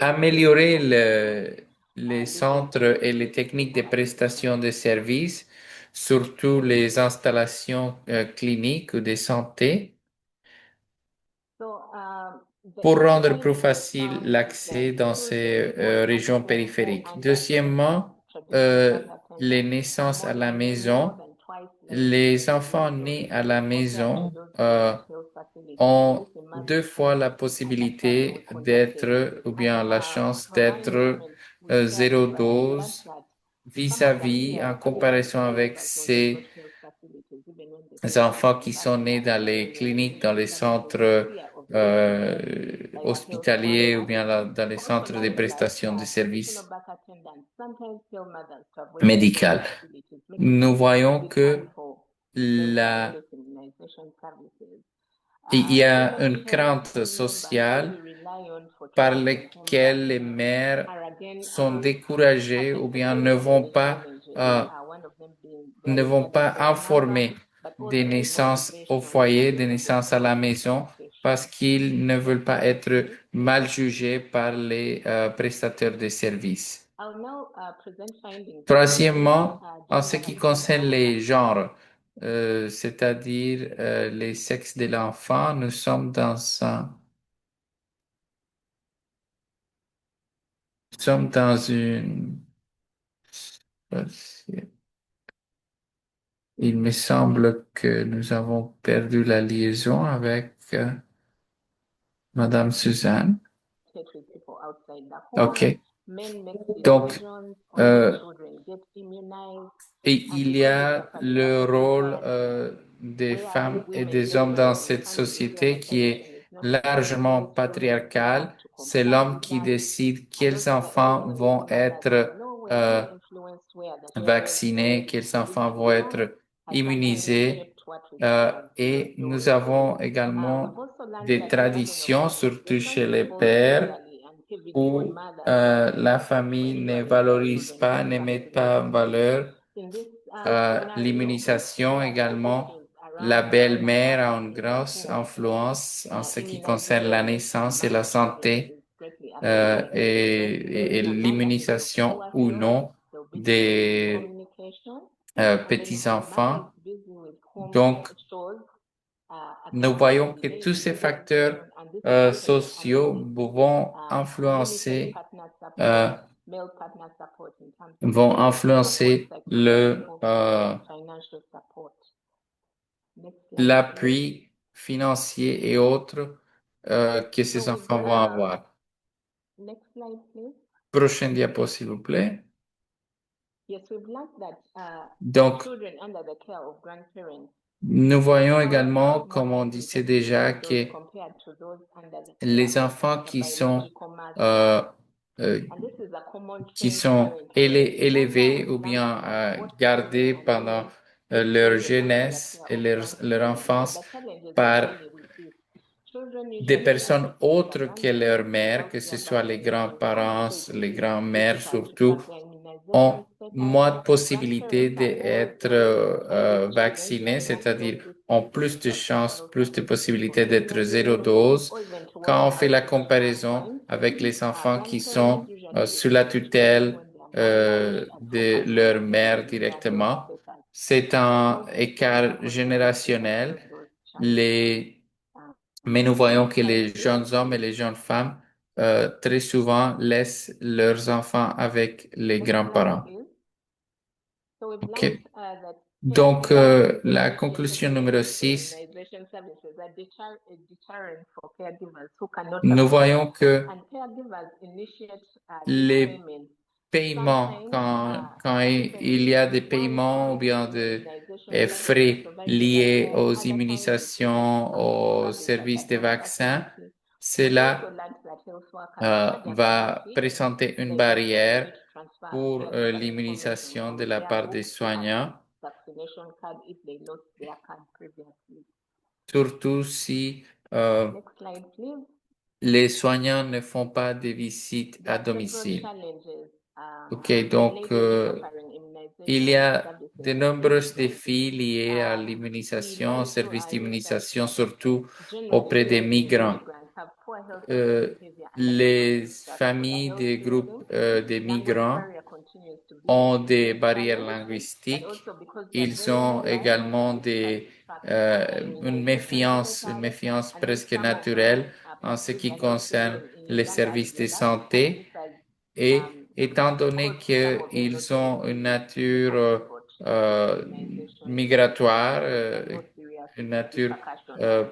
Speaker 5: Améliorer les centres et les techniques de prestation de services, surtout les installations cliniques ou de santé, pour rendre plus facile l'accès dans ces régions périphériques. Deuxièmement, les naissances à la maison, les enfants nés à la maison ont 2 fois la possibilité d'être, ou bien la chance d'être zéro dose vis-à-vis en comparaison avec ces enfants qui sont nés dans les cliniques, dans les centres hospitaliers ou bien dans les centres de prestation de services médicaux. Nous voyons que la, il y a une crainte sociale par laquelle les mères sont découragées ou bien ne vont pas informer des naissances au foyer, des naissances à la maison, parce qu'ils ne veulent pas être mal jugés par les prestataires de services. Troisièmement, en ce qui concerne les genres, c'est-à-dire les sexes de l'enfant, nous sommes dans une... Il me semble que nous avons perdu la liaison avec Madame Suzanne. OK. Donc, et il y a le rôle des femmes et des hommes dans cette société qui est largement patriarcal. C'est l'homme qui décide quels enfants vont être vaccinés, quels enfants vont être immunisés. Et nous avons également des traditions, surtout chez les pères, où la famille ne valorise pas, ne met pas en valeur l'immunisation également. La belle-mère a une grosse influence en ce qui concerne la naissance et la santé et l'immunisation ou non des petits-enfants. Donc, nous voyons que tous ces facteurs sociaux vont influencer l'appui financier et autres que ces enfants vont avoir. Prochaine diapo, s'il vous plaît. Donc, nous voyons également, comme on disait déjà, que les enfants qui sont élevés ou bien gardés pendant leur jeunesse et leur enfance par des personnes autres que leur mère, que ce soit les grands-parents, les grands-mères surtout, ont moins de possibilités d'être vaccinés, c'est-à-dire ont plus de chances, plus de possibilités d'être zéro dose. Quand on fait la comparaison avec les enfants qui sont sous la tutelle de leur mère directement, c'est un écart générationnel. Mais nous voyons que les jeunes hommes et les jeunes femmes très souvent laissent leurs enfants avec les grands-parents. OK. Donc, la conclusion numéro 6, nous voyons que les paiements, quand il y a des paiements ou bien des frais liés aux immunisations, aux services de vaccins, cela va présenter une barrière pour l'immunisation de la part des soignants, surtout si les soignants ne font pas de visites à domicile. OK, donc il y a de nombreux défis liés à l'immunisation, au service d'immunisation, surtout auprès des migrants. Les familles des groupes de migrants ont des barrières linguistiques. Ils ont également une méfiance presque naturelle en ce qui concerne les services de santé et étant donné qu'ils ont une nature migratoire, une nature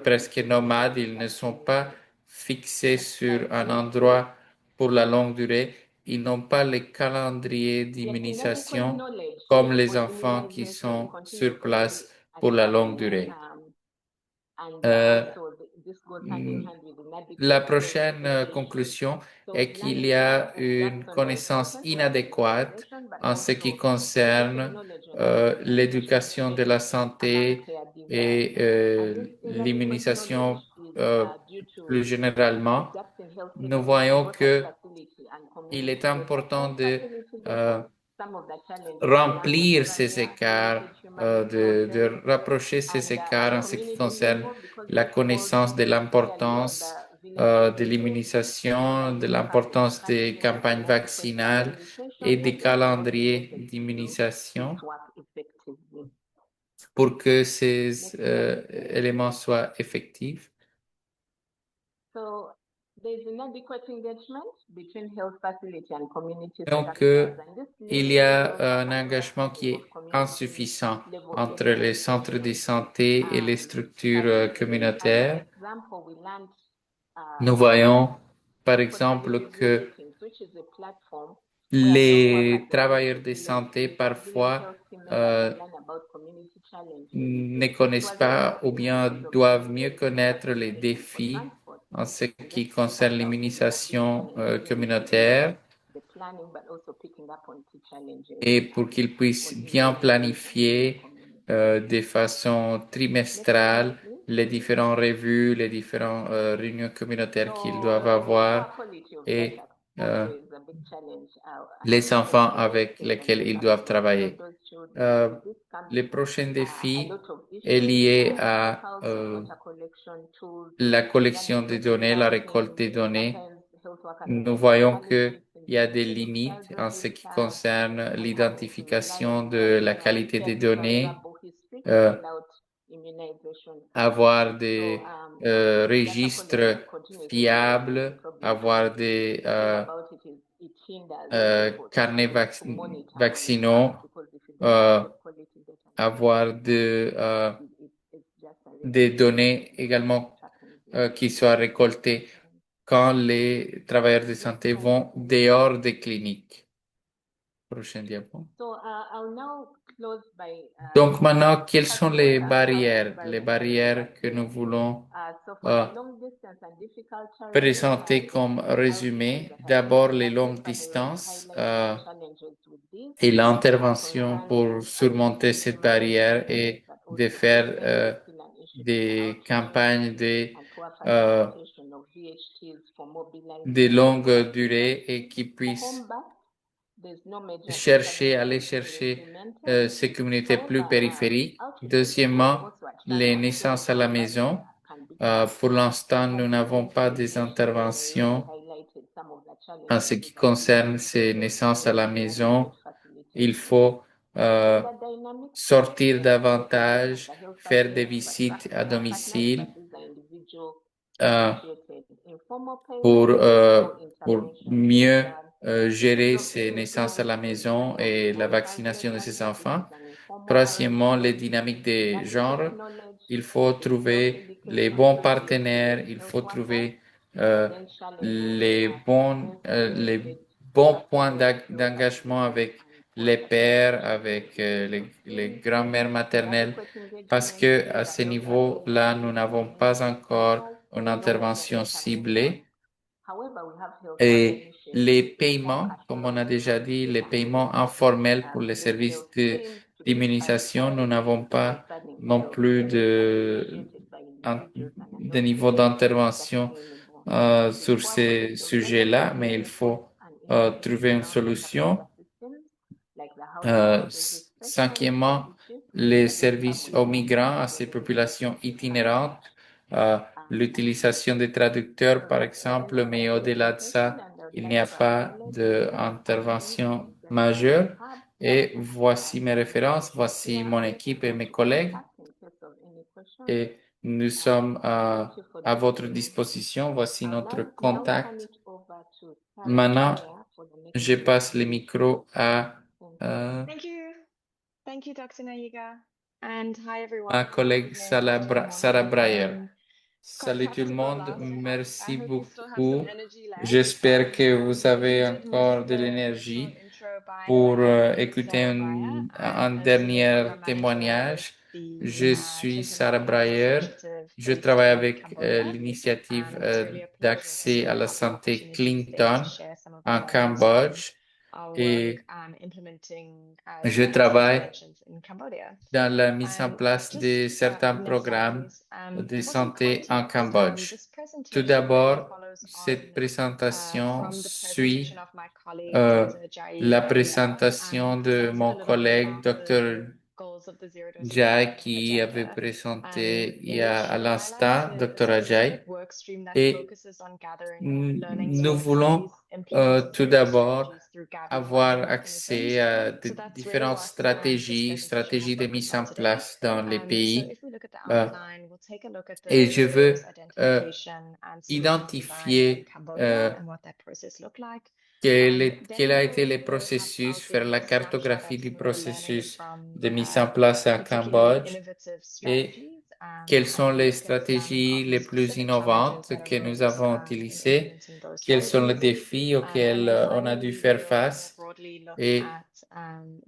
Speaker 5: presque nomade, ils ne sont pas fixés sur un endroit pour la longue durée. Ils n'ont pas les calendriers d'immunisation comme les enfants qui sont sur place pour la longue durée. La prochaine conclusion est qu'il y a une connaissance inadéquate en ce qui concerne l'éducation de la santé et l'immunisation plus généralement. Nous voyons que il est important de remplir ces écarts, de rapprocher ces écarts en ce qui concerne la connaissance de l'importance de l'immunisation, de l'importance des campagnes vaccinales et des calendriers d'immunisation pour que ces éléments soient effectifs. Donc, il y a un engagement qui est insuffisant entre les centres de santé et les structures communautaires. Nous voyons, par exemple, que les travailleurs de santé parfois ne connaissent pas ou bien doivent mieux connaître les défis en ce qui concerne l'immunisation communautaire et pour qu'ils puissent bien planifier de façon trimestrale les différentes revues, les différentes réunions communautaires qu'ils doivent avoir et les enfants avec lesquels ils doivent travailler. Le prochain défi est lié à la collection des données, la récolte des données. Nous voyons qu'il y a des limites en ce qui concerne l'identification de la qualité des données, avoir des registres fiables, avoir des carnets vaccinaux, avoir des données également qui soient récoltées quand les travailleurs de santé vont dehors des cliniques. Prochain diapo. Donc maintenant, quelles sont les barrières que nous voulons présenter comme résumé? D'abord, les longues distances et l'intervention pour surmonter cette barrière et de faire des campagnes de longue durée et qui puissent aller chercher ces communautés plus périphériques. Deuxièmement, les naissances à la maison. Pour l'instant, nous n'avons pas des interventions en ce qui concerne ces naissances à la maison. Il faut sortir davantage, faire des visites à domicile pour mieux gérer ces naissances à la maison et la vaccination de ces enfants. Troisièmement, les dynamiques des genres. Il faut trouver les bons partenaires, il faut trouver les bons points d'engagement avec les pères, avec les grands-mères maternelles, parce que à ce niveau-là, nous n'avons pas encore une intervention ciblée. Et les paiements, comme on a déjà dit, les paiements informels pour les services d'immunisation, nous n'avons pas non plus de niveau d'intervention sur ces sujets-là, mais il faut trouver une solution. Cinquièmement, les services aux migrants, à ces populations itinérantes, l'utilisation des traducteurs, par exemple, mais au-delà de ça, il n'y a pas d'intervention majeure. Et voici mes références, voici mon équipe et mes collègues. Et nous sommes à votre disposition. Voici notre contact. Maintenant, je passe le micro à
Speaker 6: Thank you, Dr. Nayiga. And hi, everyone.
Speaker 5: ma collègue Sarah Breyer. Salut tout le monde,
Speaker 6: last.
Speaker 5: merci
Speaker 6: I hope you still have
Speaker 5: beaucoup.
Speaker 6: some energy left.
Speaker 5: J'espère que vous avez
Speaker 6: We did
Speaker 5: encore
Speaker 6: miss
Speaker 5: de
Speaker 6: the
Speaker 5: l'énergie
Speaker 6: short intro by
Speaker 5: pour écouter
Speaker 6: Sarah
Speaker 5: un
Speaker 6: Breyer,
Speaker 5: dernier
Speaker 6: Senior Program Manager
Speaker 5: témoignage.
Speaker 6: with
Speaker 5: Je
Speaker 6: the
Speaker 5: suis
Speaker 6: Changing
Speaker 5: Sarah
Speaker 6: Lives
Speaker 5: Breyer.
Speaker 6: Initiative
Speaker 5: Je
Speaker 6: based
Speaker 5: travaille
Speaker 6: in
Speaker 5: avec
Speaker 6: Cambodia.
Speaker 5: l'initiative
Speaker 6: It's really a pleasure
Speaker 5: d'accès
Speaker 6: to
Speaker 5: à la
Speaker 6: have the
Speaker 5: santé
Speaker 6: opportunity today
Speaker 5: Clinton
Speaker 6: to share some of the
Speaker 5: en
Speaker 6: knowledge
Speaker 5: Cambodge
Speaker 6: our
Speaker 5: et
Speaker 6: work implementing
Speaker 5: je
Speaker 6: some
Speaker 5: travaille
Speaker 6: interventions in Cambodia.
Speaker 5: dans la mise en place de
Speaker 6: Just
Speaker 5: certains
Speaker 6: next slide,
Speaker 5: programmes
Speaker 6: please.
Speaker 5: de
Speaker 6: For some
Speaker 5: santé en
Speaker 6: context,
Speaker 5: Cambodge.
Speaker 6: this
Speaker 5: Tout
Speaker 6: presentation
Speaker 5: d'abord,
Speaker 6: follows
Speaker 5: cette
Speaker 6: on
Speaker 5: présentation
Speaker 6: from the
Speaker 5: suit
Speaker 6: presentation of my colleague, Dr. Jai
Speaker 5: la
Speaker 6: earlier,
Speaker 5: présentation
Speaker 6: who
Speaker 5: de
Speaker 6: presented
Speaker 5: mon
Speaker 6: a little bit
Speaker 5: collègue
Speaker 6: about the
Speaker 5: Dr.
Speaker 6: goals of the Zero Dose
Speaker 5: Jai qui
Speaker 6: Agenda,
Speaker 5: avait présenté il
Speaker 6: in
Speaker 5: y a
Speaker 6: which
Speaker 5: à
Speaker 6: it
Speaker 5: l'instant,
Speaker 6: highlights the
Speaker 5: Dr. Ajay.
Speaker 6: specific work stream that
Speaker 5: Et
Speaker 6: focuses on gathering learnings
Speaker 5: nous
Speaker 6: from
Speaker 5: voulons
Speaker 6: countries implementing
Speaker 5: tout
Speaker 6: zero dose
Speaker 5: d'abord
Speaker 6: strategies through Gavi
Speaker 5: avoir
Speaker 6: monitoring
Speaker 5: accès
Speaker 6: mechanisms.
Speaker 5: à
Speaker 6: So
Speaker 5: de
Speaker 6: that's really
Speaker 5: différentes
Speaker 6: what
Speaker 5: stratégies,
Speaker 6: this presentation will
Speaker 5: stratégies de
Speaker 6: focus
Speaker 5: mise
Speaker 6: on
Speaker 5: en
Speaker 6: today.
Speaker 5: place dans les
Speaker 6: So
Speaker 5: pays.
Speaker 6: if we look at the
Speaker 5: Euh,
Speaker 6: outline, we'll take a look at
Speaker 5: et
Speaker 6: the
Speaker 5: je
Speaker 6: zero dose
Speaker 5: veux
Speaker 6: identification and solutions design in
Speaker 5: identifier
Speaker 6: Cambodia and what that process looked like.
Speaker 5: quel
Speaker 6: Then
Speaker 5: a été le
Speaker 6: we'll
Speaker 5: processus,
Speaker 6: I'll give
Speaker 5: faire
Speaker 6: you
Speaker 5: la
Speaker 6: a snapshot
Speaker 5: cartographie
Speaker 6: of
Speaker 5: du
Speaker 6: some of the learnings
Speaker 5: processus
Speaker 6: from
Speaker 5: de mise en place en
Speaker 6: particularly
Speaker 5: Cambodge
Speaker 6: innovative
Speaker 5: et
Speaker 6: strategies.
Speaker 5: quelles
Speaker 6: And
Speaker 5: sont
Speaker 6: we'll
Speaker 5: les
Speaker 6: look at some
Speaker 5: stratégies
Speaker 6: of the
Speaker 5: les plus
Speaker 6: specific challenges
Speaker 5: innovantes
Speaker 6: that
Speaker 5: que nous
Speaker 6: arose
Speaker 5: avons
Speaker 6: in
Speaker 5: utilisées,
Speaker 6: implementing those
Speaker 5: quels sont les
Speaker 6: strategies.
Speaker 5: défis auxquels
Speaker 6: And then
Speaker 5: on a dû
Speaker 6: finally,
Speaker 5: faire
Speaker 6: we'll more
Speaker 5: face.
Speaker 6: broadly look
Speaker 5: Et
Speaker 6: at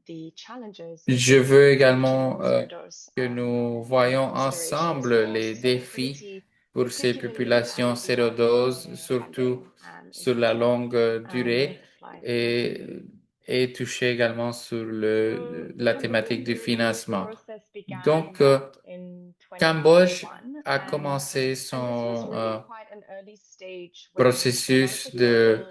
Speaker 6: the challenges
Speaker 5: je veux
Speaker 6: in
Speaker 5: également
Speaker 6: achieving zero dose
Speaker 5: que nous
Speaker 6: in
Speaker 5: voyons
Speaker 6: consideration of
Speaker 5: ensemble les
Speaker 6: source
Speaker 5: défis
Speaker 6: sensitivity,
Speaker 5: pour ces
Speaker 6: particularly
Speaker 5: populations
Speaker 6: beyond
Speaker 5: sérodoses,
Speaker 6: screening,
Speaker 5: surtout
Speaker 6: funding, and
Speaker 5: sur la
Speaker 6: inclusion.
Speaker 5: longue durée,
Speaker 6: Next slide,
Speaker 5: et,
Speaker 6: please.
Speaker 5: et toucher également sur
Speaker 6: So
Speaker 5: la
Speaker 6: Cambodia,
Speaker 5: thématique du
Speaker 6: the
Speaker 5: financement.
Speaker 6: process began
Speaker 5: Donc,
Speaker 6: back in
Speaker 5: Cambodge
Speaker 6: 2021,
Speaker 5: a
Speaker 6: and
Speaker 5: commencé
Speaker 6: this was
Speaker 5: son
Speaker 6: really quite an early stage when a lot of
Speaker 5: processus
Speaker 6: the
Speaker 5: de
Speaker 6: global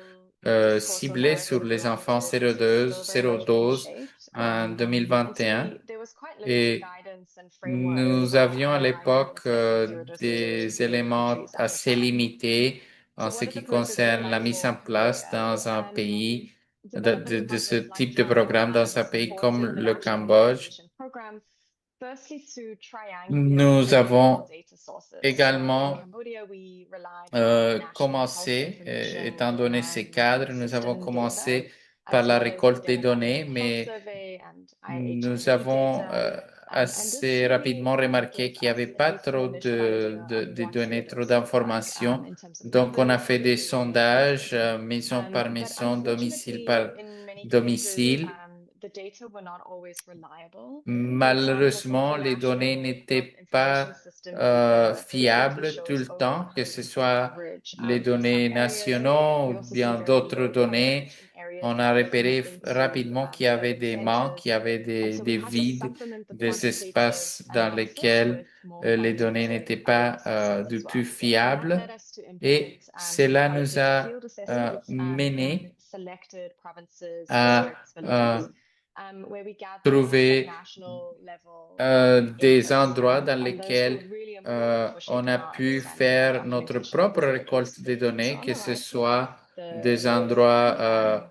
Speaker 6: discourse on
Speaker 5: ciblé sur les enfants
Speaker 6: biosimilars was still very much being
Speaker 5: sérodoses
Speaker 6: shaped.
Speaker 5: en
Speaker 6: And so
Speaker 5: 2021.
Speaker 6: there was quite limited
Speaker 5: Et
Speaker 6: guidance and framework
Speaker 5: nous
Speaker 6: for
Speaker 5: avions à
Speaker 6: identifying and
Speaker 5: l'époque
Speaker 6: assessing zero dose strategies
Speaker 5: des
Speaker 6: in
Speaker 5: éléments
Speaker 6: countries at the
Speaker 5: assez
Speaker 6: time.
Speaker 5: limités en
Speaker 6: So
Speaker 5: ce
Speaker 6: what did
Speaker 5: qui
Speaker 6: the process look
Speaker 5: concerne la
Speaker 6: like
Speaker 5: mise en
Speaker 6: for
Speaker 5: place
Speaker 6: Cambodia?
Speaker 5: dans un pays
Speaker 6: Development
Speaker 5: de ce
Speaker 6: partners like
Speaker 5: type de
Speaker 6: Gavi
Speaker 5: programme dans un pays comme
Speaker 6: supported the
Speaker 5: le
Speaker 6: national
Speaker 5: Cambodge.
Speaker 6: immunization program, firstly to triangulate
Speaker 5: Nous
Speaker 6: reliable
Speaker 5: avons
Speaker 6: data sources. So in
Speaker 5: également
Speaker 6: Cambodia, we relied on national health
Speaker 5: commencé,
Speaker 6: information
Speaker 5: étant donné ces cadres, nous avons
Speaker 6: system
Speaker 5: commencé
Speaker 6: data,
Speaker 5: par
Speaker 6: as
Speaker 5: la
Speaker 6: well as
Speaker 5: récolte des
Speaker 6: Demographic
Speaker 5: données,
Speaker 6: Health
Speaker 5: mais
Speaker 6: Survey and
Speaker 5: nous
Speaker 6: IHRD
Speaker 5: avons
Speaker 6: data. And this
Speaker 5: assez
Speaker 6: really
Speaker 5: rapidement remarqué
Speaker 6: gave
Speaker 5: qu'il n'y
Speaker 6: us
Speaker 5: avait
Speaker 6: at
Speaker 5: pas
Speaker 6: least an
Speaker 5: trop
Speaker 6: initial idea of
Speaker 5: de
Speaker 6: what
Speaker 5: données, trop
Speaker 6: zero-dose looked like
Speaker 5: d'informations.
Speaker 6: in terms of
Speaker 5: Donc, on a
Speaker 6: numbers,
Speaker 5: fait des
Speaker 6: particularly in Cambodia.
Speaker 5: sondages maison par
Speaker 6: But
Speaker 5: maison, domicile
Speaker 6: unfortunately,
Speaker 5: par
Speaker 6: in many cases,
Speaker 5: domicile.
Speaker 6: the data were not always reliable. For example, some of
Speaker 5: Malheureusement,
Speaker 6: the
Speaker 5: les données
Speaker 6: national health
Speaker 5: n'étaient
Speaker 6: information
Speaker 5: pas
Speaker 6: systems either incorrectly
Speaker 5: fiables tout
Speaker 6: shows
Speaker 5: le temps, que ce
Speaker 6: over
Speaker 5: soit
Speaker 6: coverage
Speaker 5: les
Speaker 6: in some
Speaker 5: données
Speaker 6: areas.
Speaker 5: nationaux
Speaker 6: We
Speaker 5: ou
Speaker 6: also see
Speaker 5: bien
Speaker 6: very
Speaker 5: d'autres
Speaker 6: low
Speaker 5: données.
Speaker 6: coverage in areas
Speaker 5: On
Speaker 6: that
Speaker 5: a
Speaker 6: feed
Speaker 5: repéré
Speaker 6: into
Speaker 5: rapidement qu'il y avait
Speaker 6: civic
Speaker 5: des manques, qu'il y
Speaker 6: centers.
Speaker 5: avait
Speaker 6: And so we
Speaker 5: des
Speaker 6: had to
Speaker 5: vides,
Speaker 6: supplement the
Speaker 5: des
Speaker 6: quantitative
Speaker 5: espaces dans
Speaker 6: analysis
Speaker 5: lesquels
Speaker 6: with more
Speaker 5: les données
Speaker 6: qualitative
Speaker 5: n'étaient pas
Speaker 6: sources
Speaker 5: du
Speaker 6: as
Speaker 5: tout
Speaker 6: well. And that
Speaker 5: fiables.
Speaker 6: led us to
Speaker 5: Et
Speaker 6: implement
Speaker 5: cela nous
Speaker 6: qualitative
Speaker 5: a
Speaker 6: field assessments in
Speaker 5: mené
Speaker 6: selected provinces,
Speaker 5: à
Speaker 6: districts, villages, where we gathered
Speaker 5: trouver
Speaker 6: national level
Speaker 5: des
Speaker 6: inputs.
Speaker 5: endroits dans
Speaker 6: And those were
Speaker 5: lesquels
Speaker 6: really important for
Speaker 5: on
Speaker 6: shaping
Speaker 5: a
Speaker 6: our
Speaker 5: pu
Speaker 6: understanding and
Speaker 5: faire notre
Speaker 6: documentation of the
Speaker 5: propre
Speaker 6: zero dose.
Speaker 5: récolte de
Speaker 6: So
Speaker 5: données,
Speaker 6: on
Speaker 5: que
Speaker 6: the
Speaker 5: ce
Speaker 6: right here of
Speaker 5: soit des
Speaker 6: the
Speaker 5: endroits
Speaker 6: slide,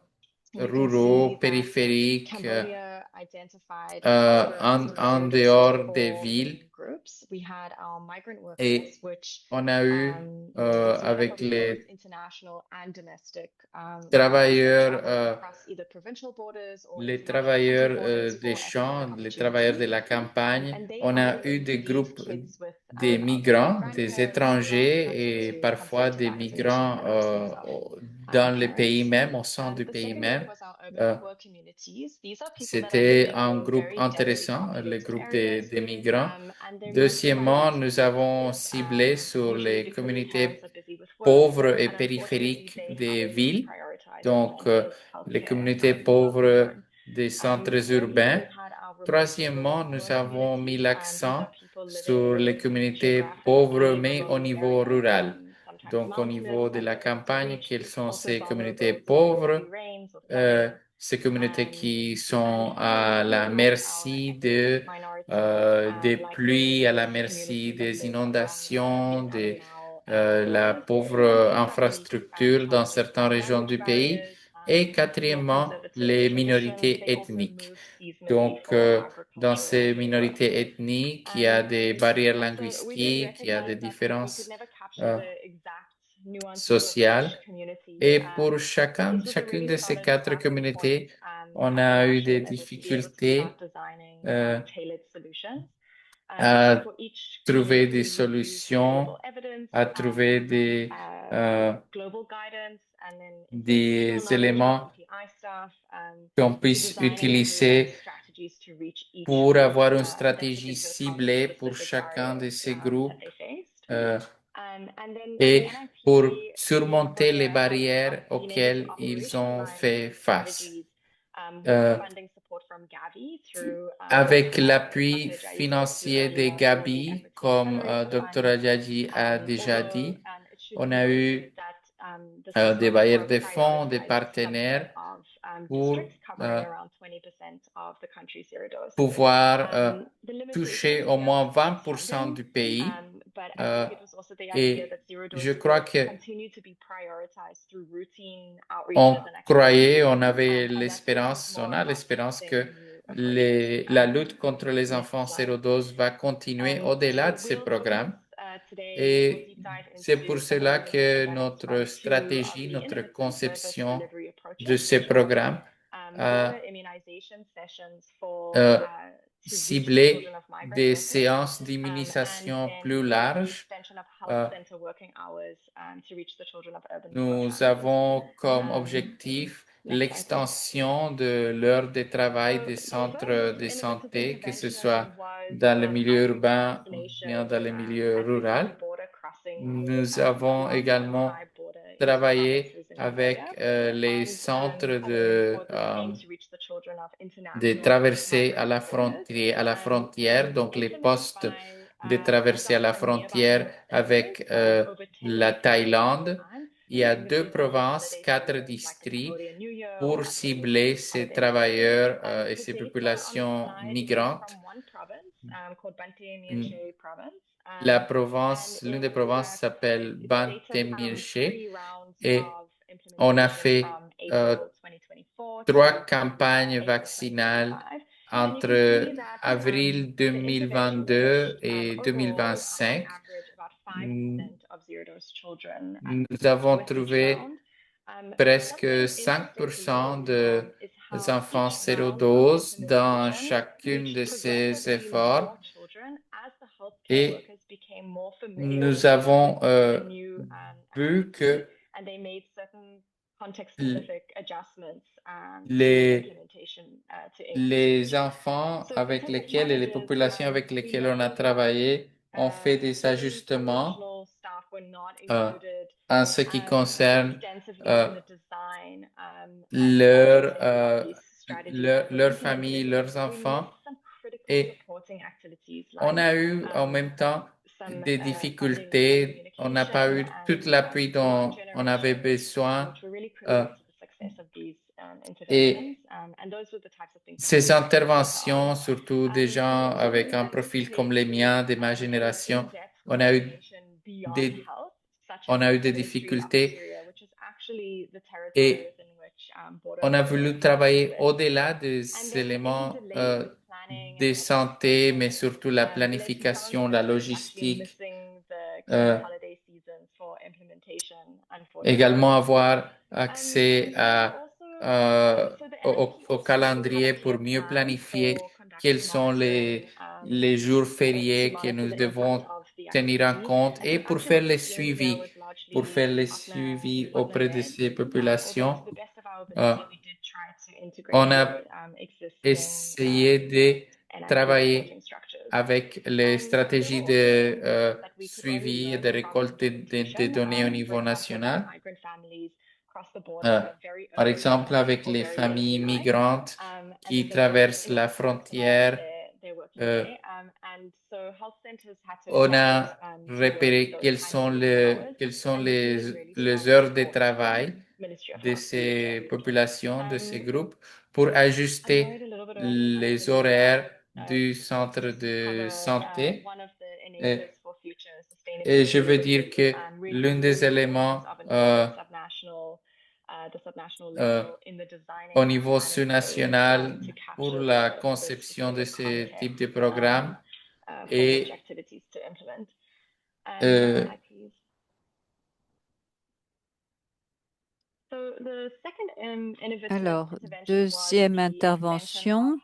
Speaker 6: you can
Speaker 5: ruraux,
Speaker 6: see that
Speaker 5: périphériques,
Speaker 6: Cambodia identified
Speaker 5: en
Speaker 6: zero doses
Speaker 5: dehors
Speaker 6: for
Speaker 5: des
Speaker 6: four
Speaker 5: villes.
Speaker 6: main groups. We had our migrant
Speaker 5: Et
Speaker 6: workforce, which
Speaker 5: on a eu
Speaker 6: was made up
Speaker 5: avec
Speaker 6: of both
Speaker 5: les
Speaker 6: international and domestic workers
Speaker 5: travailleurs,
Speaker 6: traveling across either provincial borders or
Speaker 5: les
Speaker 6: international country
Speaker 5: travailleurs
Speaker 6: borders
Speaker 5: des
Speaker 6: for economic
Speaker 5: champs, les travailleurs de
Speaker 6: opportunity.
Speaker 5: la campagne.
Speaker 6: And they
Speaker 5: On a
Speaker 6: either
Speaker 5: eu des
Speaker 6: accompanied
Speaker 5: groupes
Speaker 6: kids with
Speaker 5: des
Speaker 6: elderly
Speaker 5: migrants, des
Speaker 6: grandparents who were often unable
Speaker 5: étrangers et
Speaker 6: to
Speaker 5: parfois
Speaker 6: consent to
Speaker 5: des
Speaker 6: vaccination
Speaker 5: migrants
Speaker 6: in the presence of
Speaker 5: dans les pays
Speaker 6: parents.
Speaker 5: même, au sein du
Speaker 6: The
Speaker 5: pays
Speaker 6: second
Speaker 5: même.
Speaker 6: group was our urban
Speaker 5: Euh,
Speaker 6: poor communities. These are people that are
Speaker 5: C'était
Speaker 6: living
Speaker 5: un
Speaker 6: in
Speaker 5: groupe
Speaker 6: very densely
Speaker 5: intéressant, le
Speaker 6: populated
Speaker 5: groupe
Speaker 6: areas,
Speaker 5: des migrants.
Speaker 6: and they're mostly
Speaker 5: Deuxièmement,
Speaker 6: minority
Speaker 5: nous avons
Speaker 6: communities,
Speaker 5: ciblé sur
Speaker 6: usually
Speaker 5: les
Speaker 6: because parents
Speaker 5: communautés
Speaker 6: are busy with work,
Speaker 5: pauvres et
Speaker 6: and unfortunately
Speaker 5: périphériques
Speaker 6: they
Speaker 5: des
Speaker 6: haven't
Speaker 5: villes,
Speaker 6: prioritized
Speaker 5: donc
Speaker 6: preventive
Speaker 5: les
Speaker 6: healthcare
Speaker 5: communautés
Speaker 6: well on their
Speaker 5: pauvres
Speaker 6: own.
Speaker 5: des centres
Speaker 6: Thirdly,
Speaker 5: urbains.
Speaker 6: we had our remote
Speaker 5: Troisièmement, nous
Speaker 6: poor
Speaker 5: avons mis
Speaker 6: communities. These
Speaker 5: l'accent
Speaker 6: are people
Speaker 5: sur
Speaker 6: living
Speaker 5: les
Speaker 6: in
Speaker 5: communautés pauvres,
Speaker 6: geographically
Speaker 5: mais au
Speaker 6: remote
Speaker 5: niveau
Speaker 6: areas,
Speaker 5: rural.
Speaker 6: sometimes
Speaker 5: Donc, au
Speaker 6: mountainous
Speaker 5: niveau de
Speaker 6: and
Speaker 5: la
Speaker 6: difficult to
Speaker 5: campagne,
Speaker 6: reach,
Speaker 5: quelles sont
Speaker 6: also
Speaker 5: ces communautés
Speaker 6: vulnerable to the heavy
Speaker 5: pauvres?
Speaker 6: rains or flooding.
Speaker 5: Ces communautés qui
Speaker 6: And
Speaker 5: sont à
Speaker 6: finally, we
Speaker 5: la
Speaker 6: had our
Speaker 5: merci
Speaker 6: ethnic minorities,
Speaker 5: des
Speaker 6: like
Speaker 5: pluies, à la
Speaker 6: those
Speaker 5: merci
Speaker 6: communities that
Speaker 5: des
Speaker 6: live along
Speaker 5: inondations,
Speaker 6: Vietnam
Speaker 5: de
Speaker 6: and Lao
Speaker 5: la
Speaker 6: borders.
Speaker 5: pauvre
Speaker 6: These have unique
Speaker 5: infrastructure dans
Speaker 6: challenges
Speaker 5: certaines
Speaker 6: from
Speaker 5: régions
Speaker 6: language
Speaker 5: du pays.
Speaker 6: barriers,
Speaker 5: Et
Speaker 6: more
Speaker 5: quatrièmement,
Speaker 6: conservative
Speaker 5: les
Speaker 6: traditions.
Speaker 5: minorités
Speaker 6: They also
Speaker 5: ethniques.
Speaker 6: move seasonally
Speaker 5: Donc,
Speaker 6: for
Speaker 5: dans
Speaker 6: agricultural
Speaker 5: ces
Speaker 6: labor.
Speaker 5: minorités ethniques, il y a des barrières
Speaker 6: So we did
Speaker 5: linguistiques, il y a des
Speaker 6: recognize that we could
Speaker 5: différences.
Speaker 6: never capture the exact
Speaker 5: sociales. Et pour chacune de ces 4 communautés, on a eu des difficultés à trouver des solutions, à trouver des éléments qu'on puisse utiliser pour avoir une stratégie ciblée pour chacun de ces groupes et pour surmonter les barrières auxquelles ils ont fait face. Avec l'appui financier des Gabi, comme Dr. Adjadji a déjà dit, on a eu des bailleurs de fonds, des partenaires pour pouvoir toucher au moins 20% du pays. Et je crois que on avait l'espérance, on a l'espérance que la lutte contre les enfants sérodoses va continuer au-delà de ces programmes. Et c'est pour cela que notre stratégie, notre conception de ces programmes a ciblé des séances d'immunisation plus larges. Nous avons comme objectif l'extension de l'heure de travail des centres de santé, que ce soit dans le milieu urbain ou bien dans le milieu rural. Nous avons également travaillé avec les centres de traversée à la frontière, donc les postes de traversée à la frontière avec la Thaïlande. Il y a 2 provinces, 4 districts pour cibler ces travailleurs et ces populations migrantes. L'une des provinces s'appelle Bante Mierche et on a fait 3 campagnes vaccinales entre avril 2022 et 2025. Nous avons trouvé presque 5% des enfants sérodoses dans chacune de ces efforts. Et nous avons vu que les enfants avec lesquels et les populations avec lesquelles on a travaillé ont fait des ajustements en ce qui concerne leur famille, leurs enfants. Et on a eu en même temps des difficultés. On n'a pas eu tout l'appui dont on avait besoin. Et ces interventions, surtout des gens avec un profil comme les miens, de ma génération, on a eu des difficultés et on a voulu travailler au-delà des éléments de santé, mais surtout la planification, la logistique. Également avoir accès au calendrier pour mieux planifier quels sont les jours fériés que nous devons tenir en compte et pour faire le suivi auprès de ces populations. On a essayé de travailler avec les stratégies de suivi et de récolte des données au niveau national. Par exemple, avec les familles migrantes qui traversent la frontière, on a repéré quelles sont les heures de travail de ces populations, de ces groupes, pour ajuster les horaires du centre de santé. Et je veux dire que l'un des éléments au niveau sous-national pour la conception de ce type de programme est
Speaker 2: Alors, deuxième intervention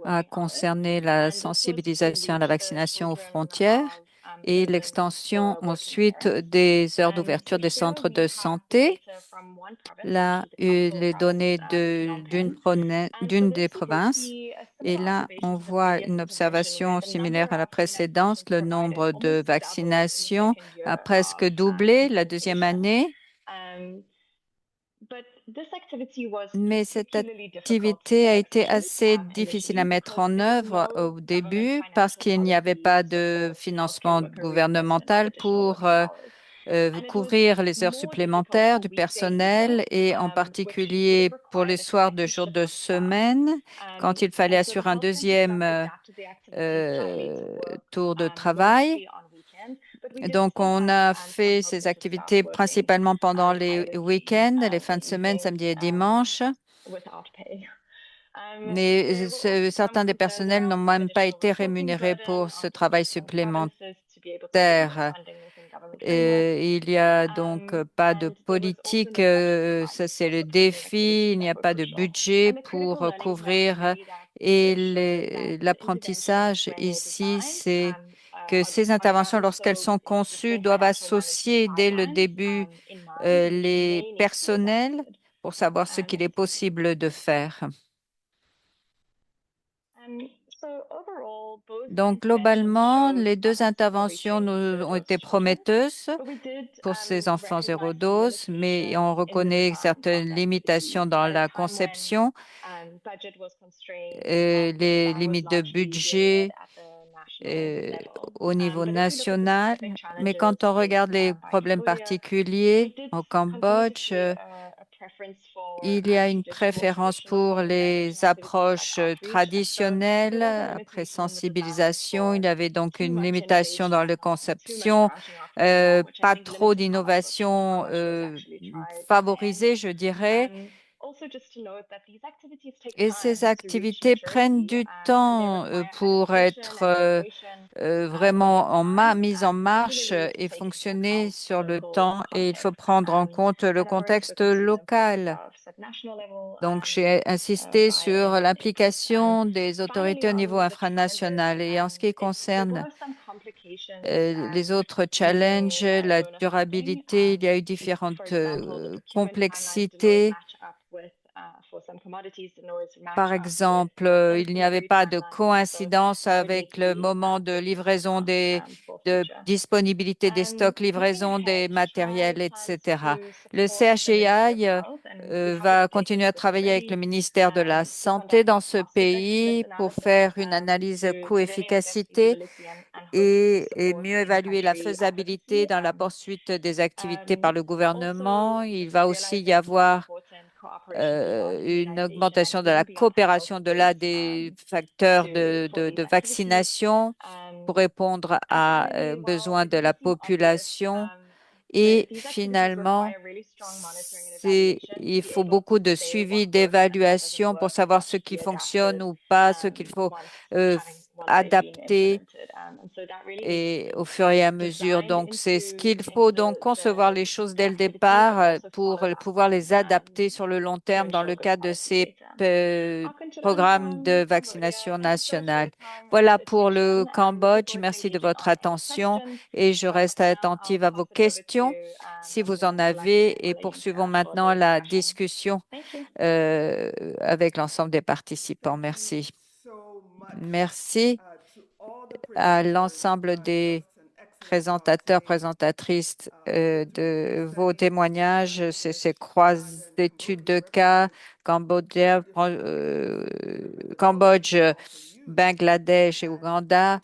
Speaker 2: a concerné la sensibilisation à la vaccination aux frontières et l'extension ensuite des heures d'ouverture des centres de santé. Là, les données d'une des provinces. Et là, on voit une observation similaire à la précédente. Le nombre de vaccinations a presque doublé la deuxième année. Mais cette activité a été assez difficile à mettre en œuvre au début parce qu'il n'y avait pas de financement gouvernemental pour couvrir les heures supplémentaires du personnel et en particulier pour les soirs de jours de semaine, quand il fallait assurer un deuxième tour de travail. Donc, on a fait ces activités principalement pendant les week-ends, les fins de semaine, samedi et dimanche. Mais certains des personnels n'ont même pas été rémunérés pour ce travail supplémentaire. Il n'y a donc pas de politique, ça c'est le défi, il n'y a pas de budget pour couvrir. Et l'apprentissage ici, c'est que ces interventions, lorsqu'elles sont conçues, doivent associer dès le début les personnels pour savoir ce qu'il est possible de faire. Donc, globalement, les deux interventions ont été prometteuses pour ces enfants zéro dose, mais on reconnaît certaines limitations dans la conception, les limites de budget au niveau national. Mais quand on regarde les problèmes particuliers au Cambodge, il y a une préférence pour les approches traditionnelles. Après sensibilisation, il y avait donc une limitation dans la conception, pas trop d'innovation favorisée, je dirais. Et ces activités prennent du temps pour être vraiment mise en marche et fonctionner sur le temps. Et il faut prendre en compte le contexte local. Donc, j'ai insisté sur l'implication des autorités au niveau infranational. Et en ce qui concerne les autres challenges, la durabilité, il y a eu différentes complexités. Par exemple, il n'y avait pas de coïncidence avec le moment de livraison de disponibilité des stocks, livraison des matériels, etc. Le CHI va continuer à travailler avec le ministère de la Santé dans ce pays pour faire une analyse coût-efficacité et mieux évaluer la faisabilité dans la poursuite des activités par le gouvernement. Il va aussi y avoir une augmentation de la coopération de des facteurs de vaccination pour répondre à besoins de la population. Et finalement, il faut beaucoup de suivi, d'évaluation pour savoir ce qui fonctionne ou pas, ce qu'il faut adapter et au fur et à mesure. Donc, c'est ce qu'il faut donc concevoir les choses dès le départ pour pouvoir les adapter sur le long terme dans le cadre de ces programmes de vaccination nationale. Voilà pour le Cambodge. Merci de votre attention et je reste attentive à vos questions si vous en avez et poursuivons maintenant la discussion avec l'ensemble des participants. Merci. Merci à l'ensemble des présentateurs, présentatrices de vos témoignages, ces d'études de cas, Cambodge, Bangladesh et Ouganda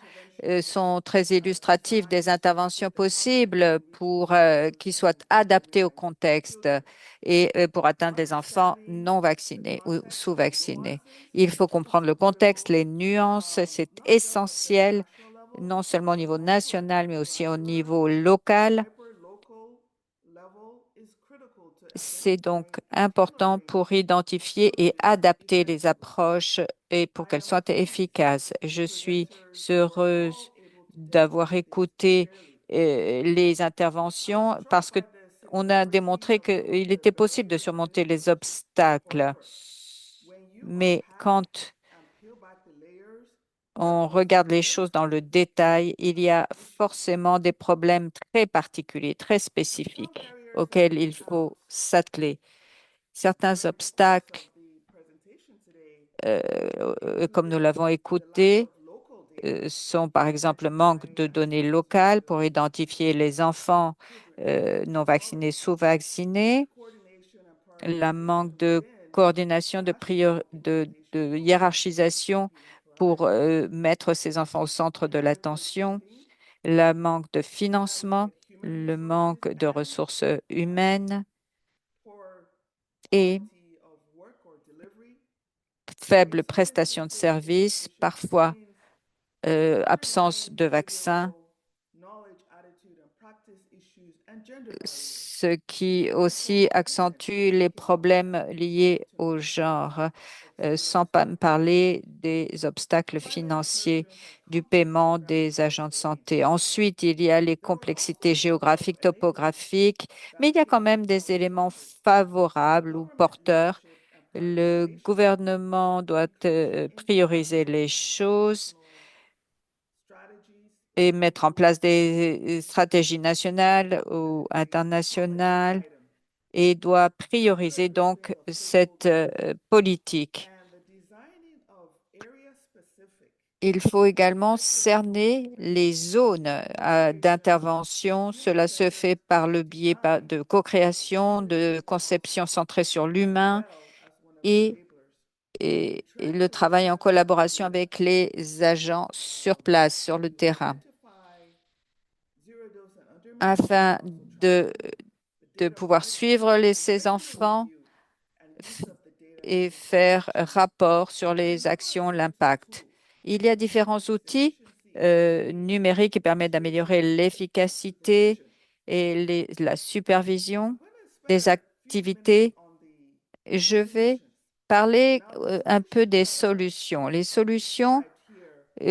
Speaker 2: sont très illustratifs des interventions possibles pour qui soient adaptées au contexte et pour atteindre les enfants non vaccinés ou sous-vaccinés. Il faut comprendre le contexte, les nuances, c'est essentiel non seulement au niveau national, mais aussi au niveau local. C'est donc important pour identifier et adapter les approches et pour qu'elles soient efficaces. Je suis heureuse d'avoir écouté les interventions parce que on a démontré qu'il était possible de surmonter les obstacles. Mais quand on regarde les choses dans le détail, il y a forcément des problèmes très particuliers, très spécifiques auxquels il faut s'atteler. Certains obstacles, comme nous l'avons écouté, sont par exemple le manque de données locales pour identifier les enfants non vaccinés, sous-vaccinés, le manque de coordination, de hiérarchisation pour mettre ces enfants au centre de l'attention, le manque de financement, le manque de ressources humaines et faible prestation de services, parfois absence de vaccins, ce qui aussi accentue les problèmes liés au genre, sans pas me parler des obstacles financiers du paiement des agents de santé. Ensuite, il y a les complexités géographiques, topographiques, mais il y a quand même des éléments favorables ou porteurs. Le gouvernement doit prioriser les choses et mettre en place des stratégies nationales ou internationales et doit prioriser donc cette politique. Il faut également cerner les zones d'intervention. Cela se fait par le biais de co-création, de conception centrée sur l'humain et le travail en collaboration avec les agents sur place, sur le terrain, afin de pouvoir suivre ces enfants et faire rapport sur les actions, l'impact. Il y a différents outils numériques qui permettent d'améliorer l'efficacité et la supervision des activités. Je vais parler un peu des solutions. Les solutions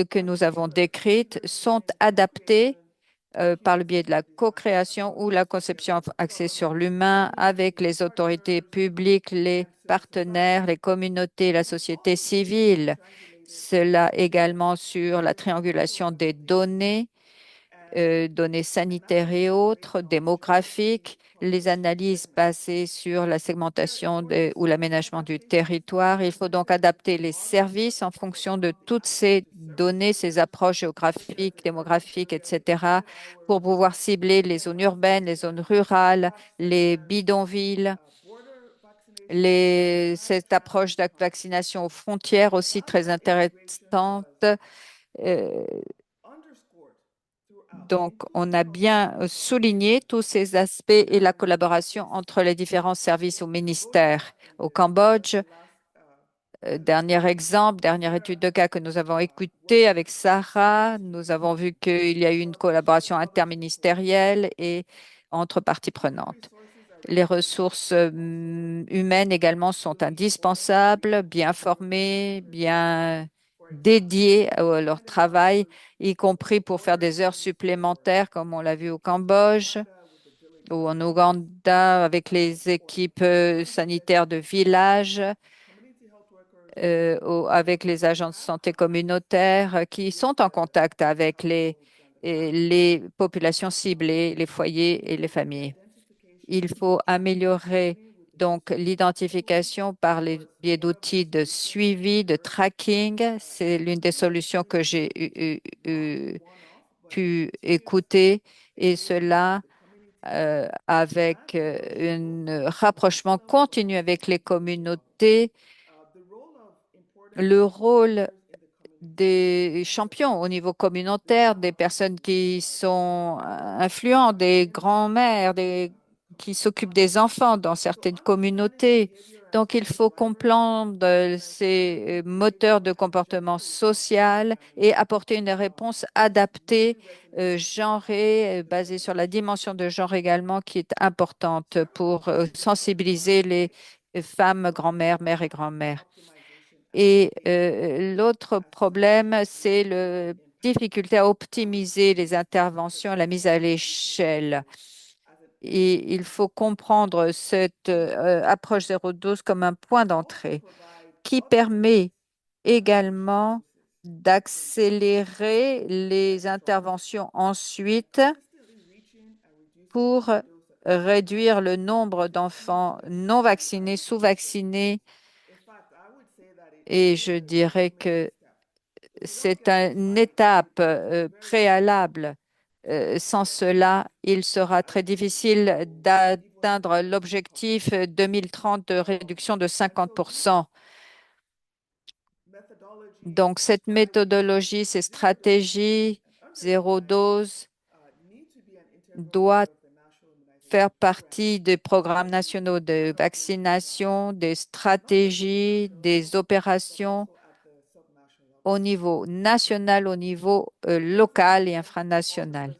Speaker 2: que nous avons décrites sont adaptées par le biais de la co-création ou la conception axée sur l'humain avec les autorités publiques, les partenaires, les communautés, la société civile. Cela également sur la triangulation des données, données sanitaires et autres, démographiques, les analyses basées sur la segmentation ou l'aménagement du territoire. Il faut donc adapter les services en fonction de toutes ces données, ces approches géographiques, démographiques, etc., pour pouvoir cibler les zones urbaines, les zones rurales, les bidonvilles. Cette approche de vaccination aux frontières aussi très intéressante. Euh, donc, on a bien souligné tous ces aspects et la collaboration entre les différents services au ministère. Au Cambodge, dernier exemple, dernière étude de cas que nous avons écoutée avec Sarah, nous avons vu qu'il y a eu une collaboration interministérielle et entre parties prenantes. Les ressources humaines également sont indispensables, bien formées, bien dédiées à leur travail, y compris pour faire des heures supplémentaires, comme on l'a vu au Cambodge ou en Ouganda, avec les équipes sanitaires de village, avec les agents de santé communautaires qui sont en contact avec les populations ciblées, les foyers et les familles. Il faut améliorer donc l'identification par les biais d'outils de suivi, de tracking. C'est l'une des solutions que j'ai pu écouter et cela avec un rapprochement continu avec les communautés. Le rôle des champions au niveau communautaire, des personnes qui sont influentes, des grands-mères, qui s'occupent des enfants dans certaines communautés. Donc, il faut comprendre ces moteurs de comportement social et apporter une réponse adaptée, genrée, basée sur la dimension de genre également, qui est importante pour sensibiliser les femmes, grand-mères, mères et grand-mères. Et l'autre problème, c'est la difficulté à optimiser les interventions, la mise à l'échelle. Et il faut comprendre cette approche 0,12 comme un point d'entrée qui permet également d'accélérer les interventions ensuite pour réduire le nombre d'enfants non vaccinés, sous-vaccinés. Et je dirais que c'est une étape préalable. Sans cela, il sera très difficile d'atteindre l'objectif 2030 de réduction de 50%. Donc, cette méthodologie, ces stratégies, zéro dose, doit faire partie des programmes nationaux de vaccination, des stratégies, des opérations au niveau national, au niveau local et infranational.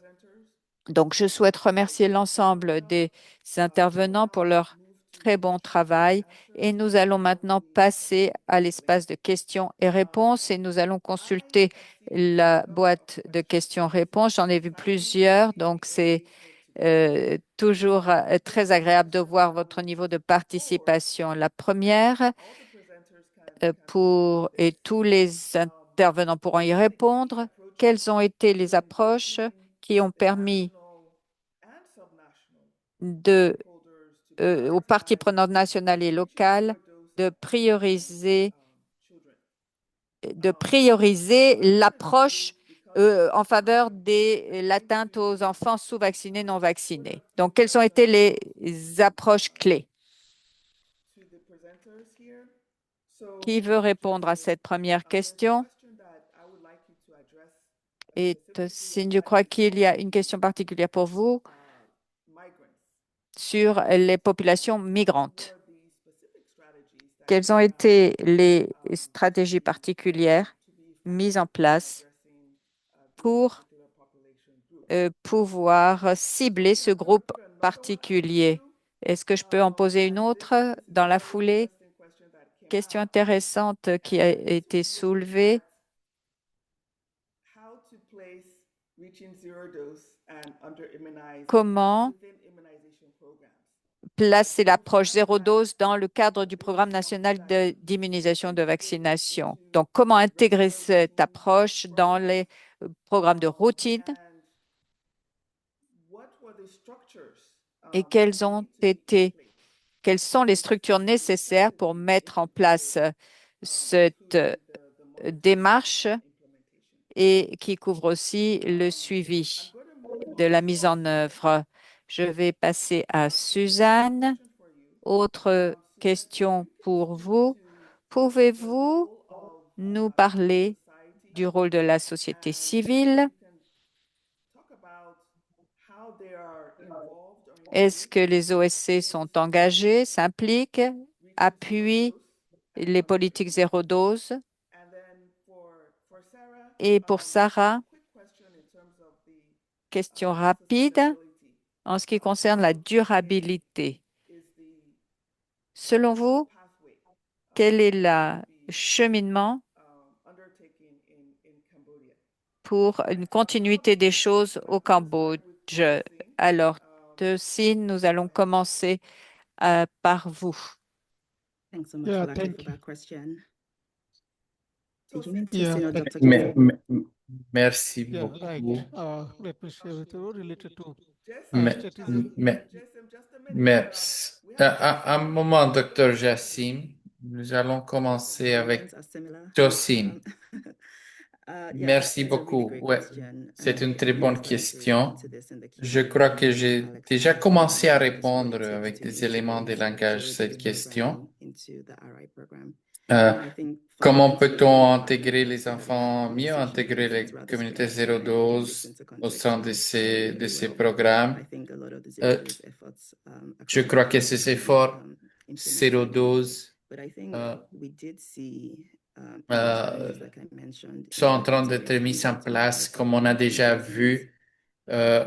Speaker 2: Donc, je souhaite remercier l'ensemble des intervenants pour leur très bon travail et nous allons maintenant passer à l'espace de questions et réponses et nous allons consulter la boîte de questions-réponses. J'en ai vu plusieurs, donc c'est toujours très agréable de voir votre niveau de participation. La première, et tous les intervenants pourront y répondre, quelles ont été les approches qui ont permis aux parties prenantes nationales et locales de prioriser l'approche en faveur de l'atteinte aux enfants sous-vaccinés, non vaccinés. Donc, quelles ont été les approches clés? Qui veut répondre à cette première question? Et je crois qu'il y a une question particulière pour vous sur les populations migrantes. Quelles ont été les stratégies particulières mises en place pour pouvoir cibler ce groupe particulier? Est-ce que je peux en poser une autre dans la foulée? Question intéressante qui a été soulevée. Comment placer l'approche zéro dose dans le cadre du programme national d'immunisation de vaccination? Donc, comment intégrer cette approche dans les programmes de routine? Et quelles sont les structures nécessaires pour mettre en place cette démarche et qui couvre aussi le suivi de la mise en œuvre? Je vais passer à Suzanne. Autre question pour vous. Pouvez-vous nous parler du rôle de la société civile? Est-ce que les OSC sont engagés, s'impliquent, appuient les politiques zéro dose? Et pour Sarah, question rapide en ce qui concerne la durabilité. Selon vous, quel est le cheminement pour une continuité des choses au Cambodge? Alors, Tessine, nous allons commencer par vous.
Speaker 7: Thanks so much
Speaker 4: Yeah,
Speaker 7: for that
Speaker 4: thank you.
Speaker 7: question. Did you mean
Speaker 4: Yeah,
Speaker 7: Tessine or
Speaker 4: thank
Speaker 7: Dr.
Speaker 5: Me-
Speaker 7: Tessine?
Speaker 5: me- Merci
Speaker 4: Yeah, right.
Speaker 5: beaucoup.
Speaker 4: Let me share with you related to
Speaker 5: Me-
Speaker 4: strategy.
Speaker 5: me- Merci. Un moment, docteur Jassim. Nous allons commencer avec
Speaker 7: Questions are similar.
Speaker 5: Jocelyne.
Speaker 7: Yeah,
Speaker 5: Merci
Speaker 7: that's a really
Speaker 5: beaucoup.
Speaker 7: great
Speaker 5: Ouais,
Speaker 7: question.
Speaker 5: c'est une
Speaker 7: I
Speaker 5: très
Speaker 7: think I
Speaker 5: bonne
Speaker 7: was going to
Speaker 5: question.
Speaker 7: answer this in the
Speaker 5: Je
Speaker 7: Q&A,
Speaker 5: crois que
Speaker 7: but
Speaker 5: j'ai
Speaker 7: Alex
Speaker 5: déjà
Speaker 7: touched
Speaker 5: commencé à
Speaker 7: on what
Speaker 5: répondre
Speaker 7: it takes
Speaker 5: avec
Speaker 7: to
Speaker 5: des éléments de
Speaker 7: integrate
Speaker 5: langage
Speaker 7: zero
Speaker 5: cette
Speaker 7: dose
Speaker 5: question.
Speaker 7: programming into the RI program.
Speaker 5: Euh,
Speaker 7: And I think
Speaker 5: Comment peut-on
Speaker 7: fundamentally,
Speaker 5: intégrer les
Speaker 7: the
Speaker 5: enfants, mieux
Speaker 7: conversation
Speaker 5: intégrer
Speaker 7: is
Speaker 5: les
Speaker 7: rather
Speaker 5: communautés zéro
Speaker 7: straightforward and putting this
Speaker 5: dose
Speaker 7: into
Speaker 5: au
Speaker 7: context
Speaker 5: sein de
Speaker 7: really,
Speaker 5: de
Speaker 7: really
Speaker 5: ces
Speaker 7: well.
Speaker 5: programmes?
Speaker 7: I think a lot of the zero
Speaker 5: Euh,
Speaker 7: dose efforts
Speaker 5: je
Speaker 7: across the
Speaker 5: crois que
Speaker 7: country
Speaker 5: ces
Speaker 7: can be
Speaker 5: efforts zéro
Speaker 7: implemented.
Speaker 5: dose
Speaker 7: But I think
Speaker 5: euh,
Speaker 7: we did see the
Speaker 5: euh,
Speaker 7: challenges like I mentioned
Speaker 5: sont en
Speaker 7: in
Speaker 5: train d'être
Speaker 7: integrating
Speaker 5: mis en
Speaker 7: data
Speaker 5: place,
Speaker 7: across
Speaker 5: comme on a déjà
Speaker 7: different agencies.
Speaker 5: vu. Euh,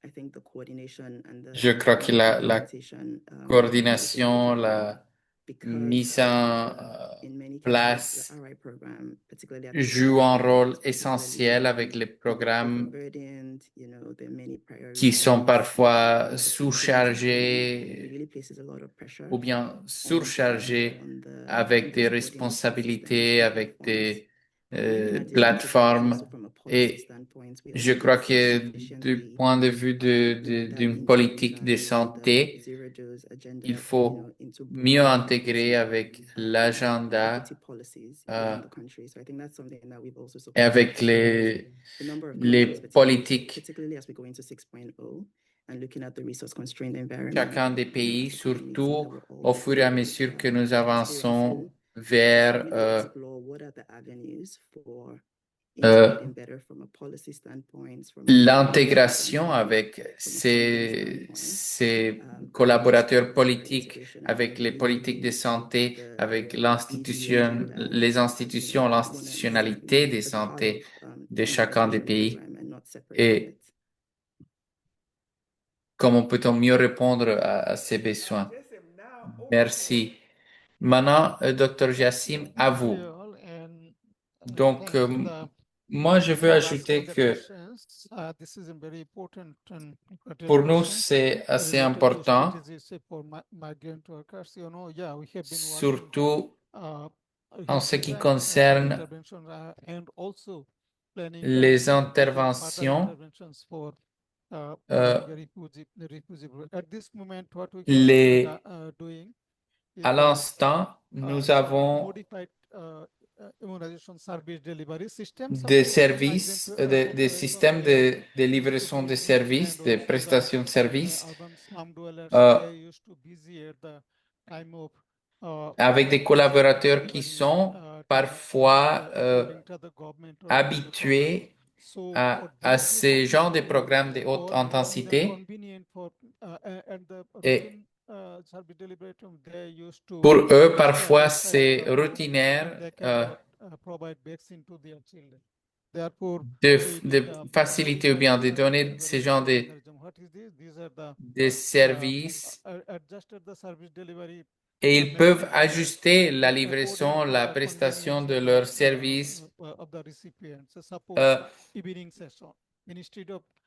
Speaker 7: I think the coordination and
Speaker 5: je
Speaker 7: the
Speaker 5: crois que la
Speaker 7: implementation
Speaker 5: coordination,
Speaker 7: will
Speaker 5: mis en
Speaker 7: in many cases,
Speaker 5: place
Speaker 7: the RI program, particularly at the
Speaker 5: jouent un
Speaker 7: state
Speaker 5: rôle
Speaker 7: level, is
Speaker 5: essentiel avec les programmes
Speaker 7: overburdened, there are many
Speaker 5: qui sont
Speaker 7: priorities,
Speaker 5: parfois
Speaker 7: and it
Speaker 5: sous-chargés
Speaker 7: really places a lot of pressure
Speaker 5: ou bien surchargés
Speaker 7: on the
Speaker 5: avec des
Speaker 7: supporting
Speaker 5: responsabilités,
Speaker 7: systems,
Speaker 5: avec des
Speaker 7: looking at it
Speaker 5: plateformes.
Speaker 7: also from a policy
Speaker 5: Et
Speaker 7: standpoint, we
Speaker 5: je
Speaker 7: also
Speaker 5: crois
Speaker 7: don't
Speaker 5: que du
Speaker 7: sufficiently
Speaker 5: point de vue
Speaker 7: that
Speaker 5: d'une
Speaker 7: into,
Speaker 5: politique de
Speaker 7: the
Speaker 5: santé,
Speaker 7: zero dose agenda,
Speaker 5: il faut
Speaker 7: into
Speaker 5: mieux
Speaker 7: broader
Speaker 5: intégrer avec l'agenda
Speaker 7: equity policies
Speaker 5: euh,
Speaker 7: around the country. So I think that's something that we've also
Speaker 5: et
Speaker 7: supported
Speaker 5: avec
Speaker 7: the number of
Speaker 5: les
Speaker 7: countries,
Speaker 5: politiques
Speaker 7: particularly as we go into 6.0 and looking at the resource constrained environment.
Speaker 5: chacun des pays,
Speaker 7: It's a
Speaker 5: surtout
Speaker 7: that we're all
Speaker 5: au fur et à mesure que nous avançons vers
Speaker 7: really explore what are the avenues for
Speaker 5: euh,
Speaker 7: integrating better from a policy standpoint, from a
Speaker 5: l'intégration avec
Speaker 7: from a funding
Speaker 5: ces
Speaker 7: standpoint,
Speaker 5: collaborateurs politiques,
Speaker 7: integration
Speaker 5: avec les politiques de santé, avec l'institution, les institutions,
Speaker 7: one
Speaker 5: l'institutionnalité de
Speaker 7: as part
Speaker 5: santé
Speaker 7: of,
Speaker 5: de chacun des
Speaker 7: implementation
Speaker 5: pays.
Speaker 7: program and not separate from
Speaker 5: Et
Speaker 7: it.
Speaker 5: comment peut-on mieux répondre à ces besoins? Merci. Maintenant, Dr. Jassim, à vous. Donc, moi, je veux ajouter que pour nous, c'est assez important, surtout en ce qui concerne les interventions, à l'instant, nous avons des services, des systèmes de livraison de services, de prestation de services, avec des collaborateurs qui sont parfois habitués à ce genre de programmes de haute intensité. Et pour eux, parfois, c'est routinaire de faciliter ou bien de donner ce genre de services. Et ils peuvent ajuster la livraison, la prestation de leurs services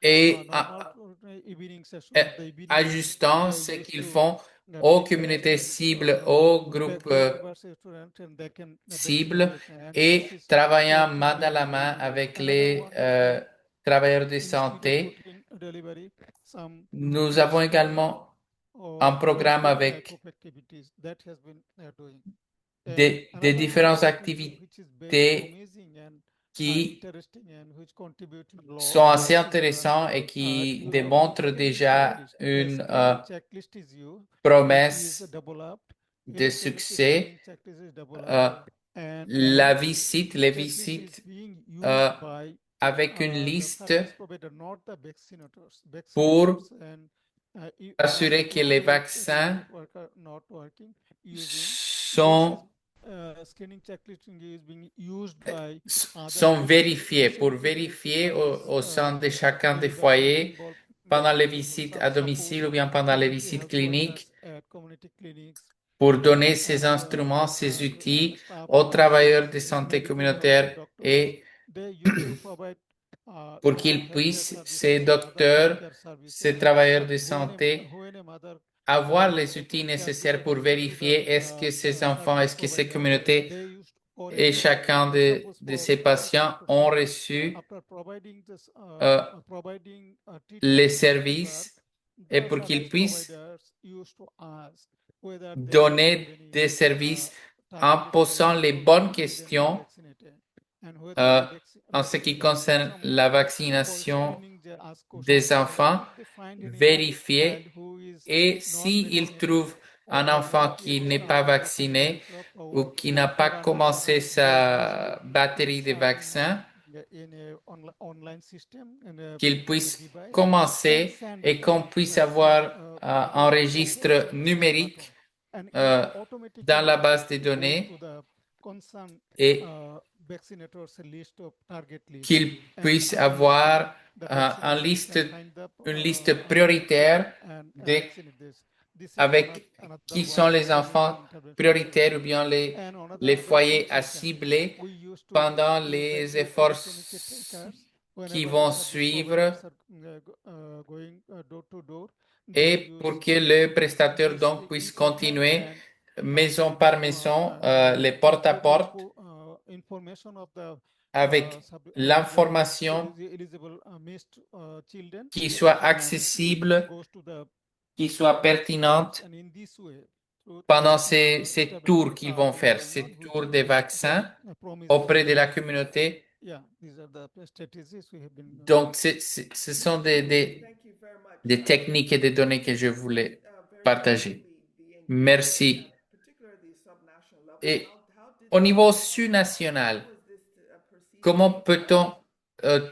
Speaker 5: et ajustant ce qu'ils font aux communautés cibles, aux groupes cibles et travaillant main dans la main avec les travailleurs de santé. Nous avons également un programme avec des différentes activités qui sont assez intéressantes et qui démontrent déjà une promesse de succès. Les visites avec une liste pour assurer que les vaccins sont vérifiés, pour vérifier au sein de chacun des foyers pendant les visites à domicile ou bien pendant les visites cliniques, pour donner ces instruments, ces outils aux travailleurs de santé communautaire et pour qu'ils puissent, ces docteurs, ces travailleurs de santé, avoir les outils nécessaires pour vérifier est-ce que ces enfants, est-ce que ces communautés et chacun de ces patients ont reçu les services et pour qu'ils puissent donner des services en posant les bonnes questions en ce qui concerne la vaccination des enfants, vérifier et s'ils trouvent un enfant qui n'est pas vacciné ou qui n'a pas commencé sa batterie de vaccins, qu'il puisse commencer et qu'on puisse avoir un registre numérique dans la base de données et qu'ils puissent avoir une liste prioritaire avec qui sont les enfants prioritaires ou bien les foyers à cibler pendant les efforts qui vont suivre et pour que le prestataire donc puisse continuer maison par maison, les porte à porte avec l'information qui soit accessible, qui soit pertinente pendant ces tours qu'ils vont faire, ces tours des vaccins auprès de la communauté. Donc, ce sont des techniques et des données que je voulais partager. Merci. Et au niveau sous-national, comment peut-on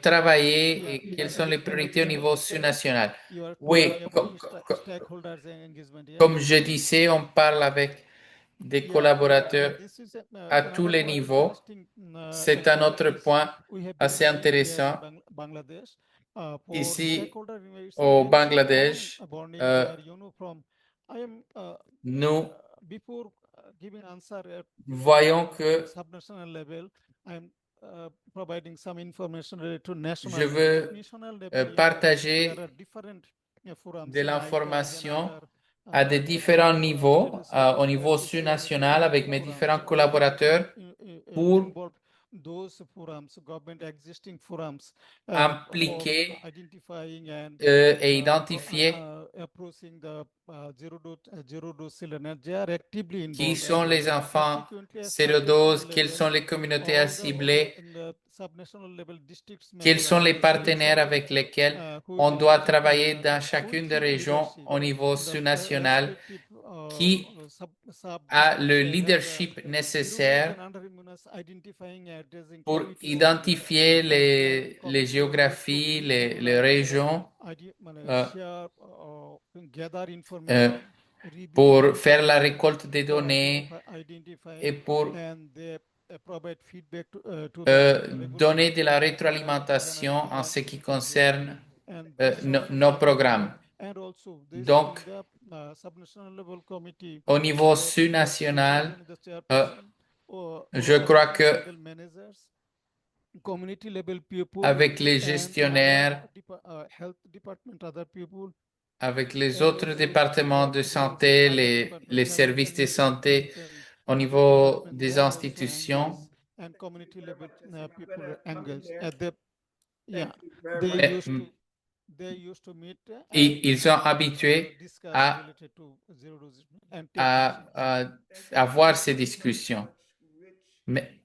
Speaker 5: travailler et quelles sont les priorités au niveau sous-national? Oui, comme je disais, on parle avec des collaborateurs à tous les niveaux. C'est un autre point assez intéressant. Ici, au Bangladesh, nous voyons que je veux partager de l'information à des différents niveaux, au niveau sous-national avec mes différents collaborateurs pour impliquer et identifier qui sont les enfants sérodoses, quelles sont les communautés à cibler, quels sont les partenaires avec lesquels on doit travailler dans chacune des régions au niveau sous-national, qui a le leadership nécessaire pour identifier les géographies, les régions, pour faire la récolte des données et pour donner de la rétroalimentation en ce qui concerne nos programmes. Donc, au niveau sous-national, je crois que avec les gestionnaires, avec les autres départements de santé, les services de santé au niveau des institutions, ils sont habitués à avoir ces discussions.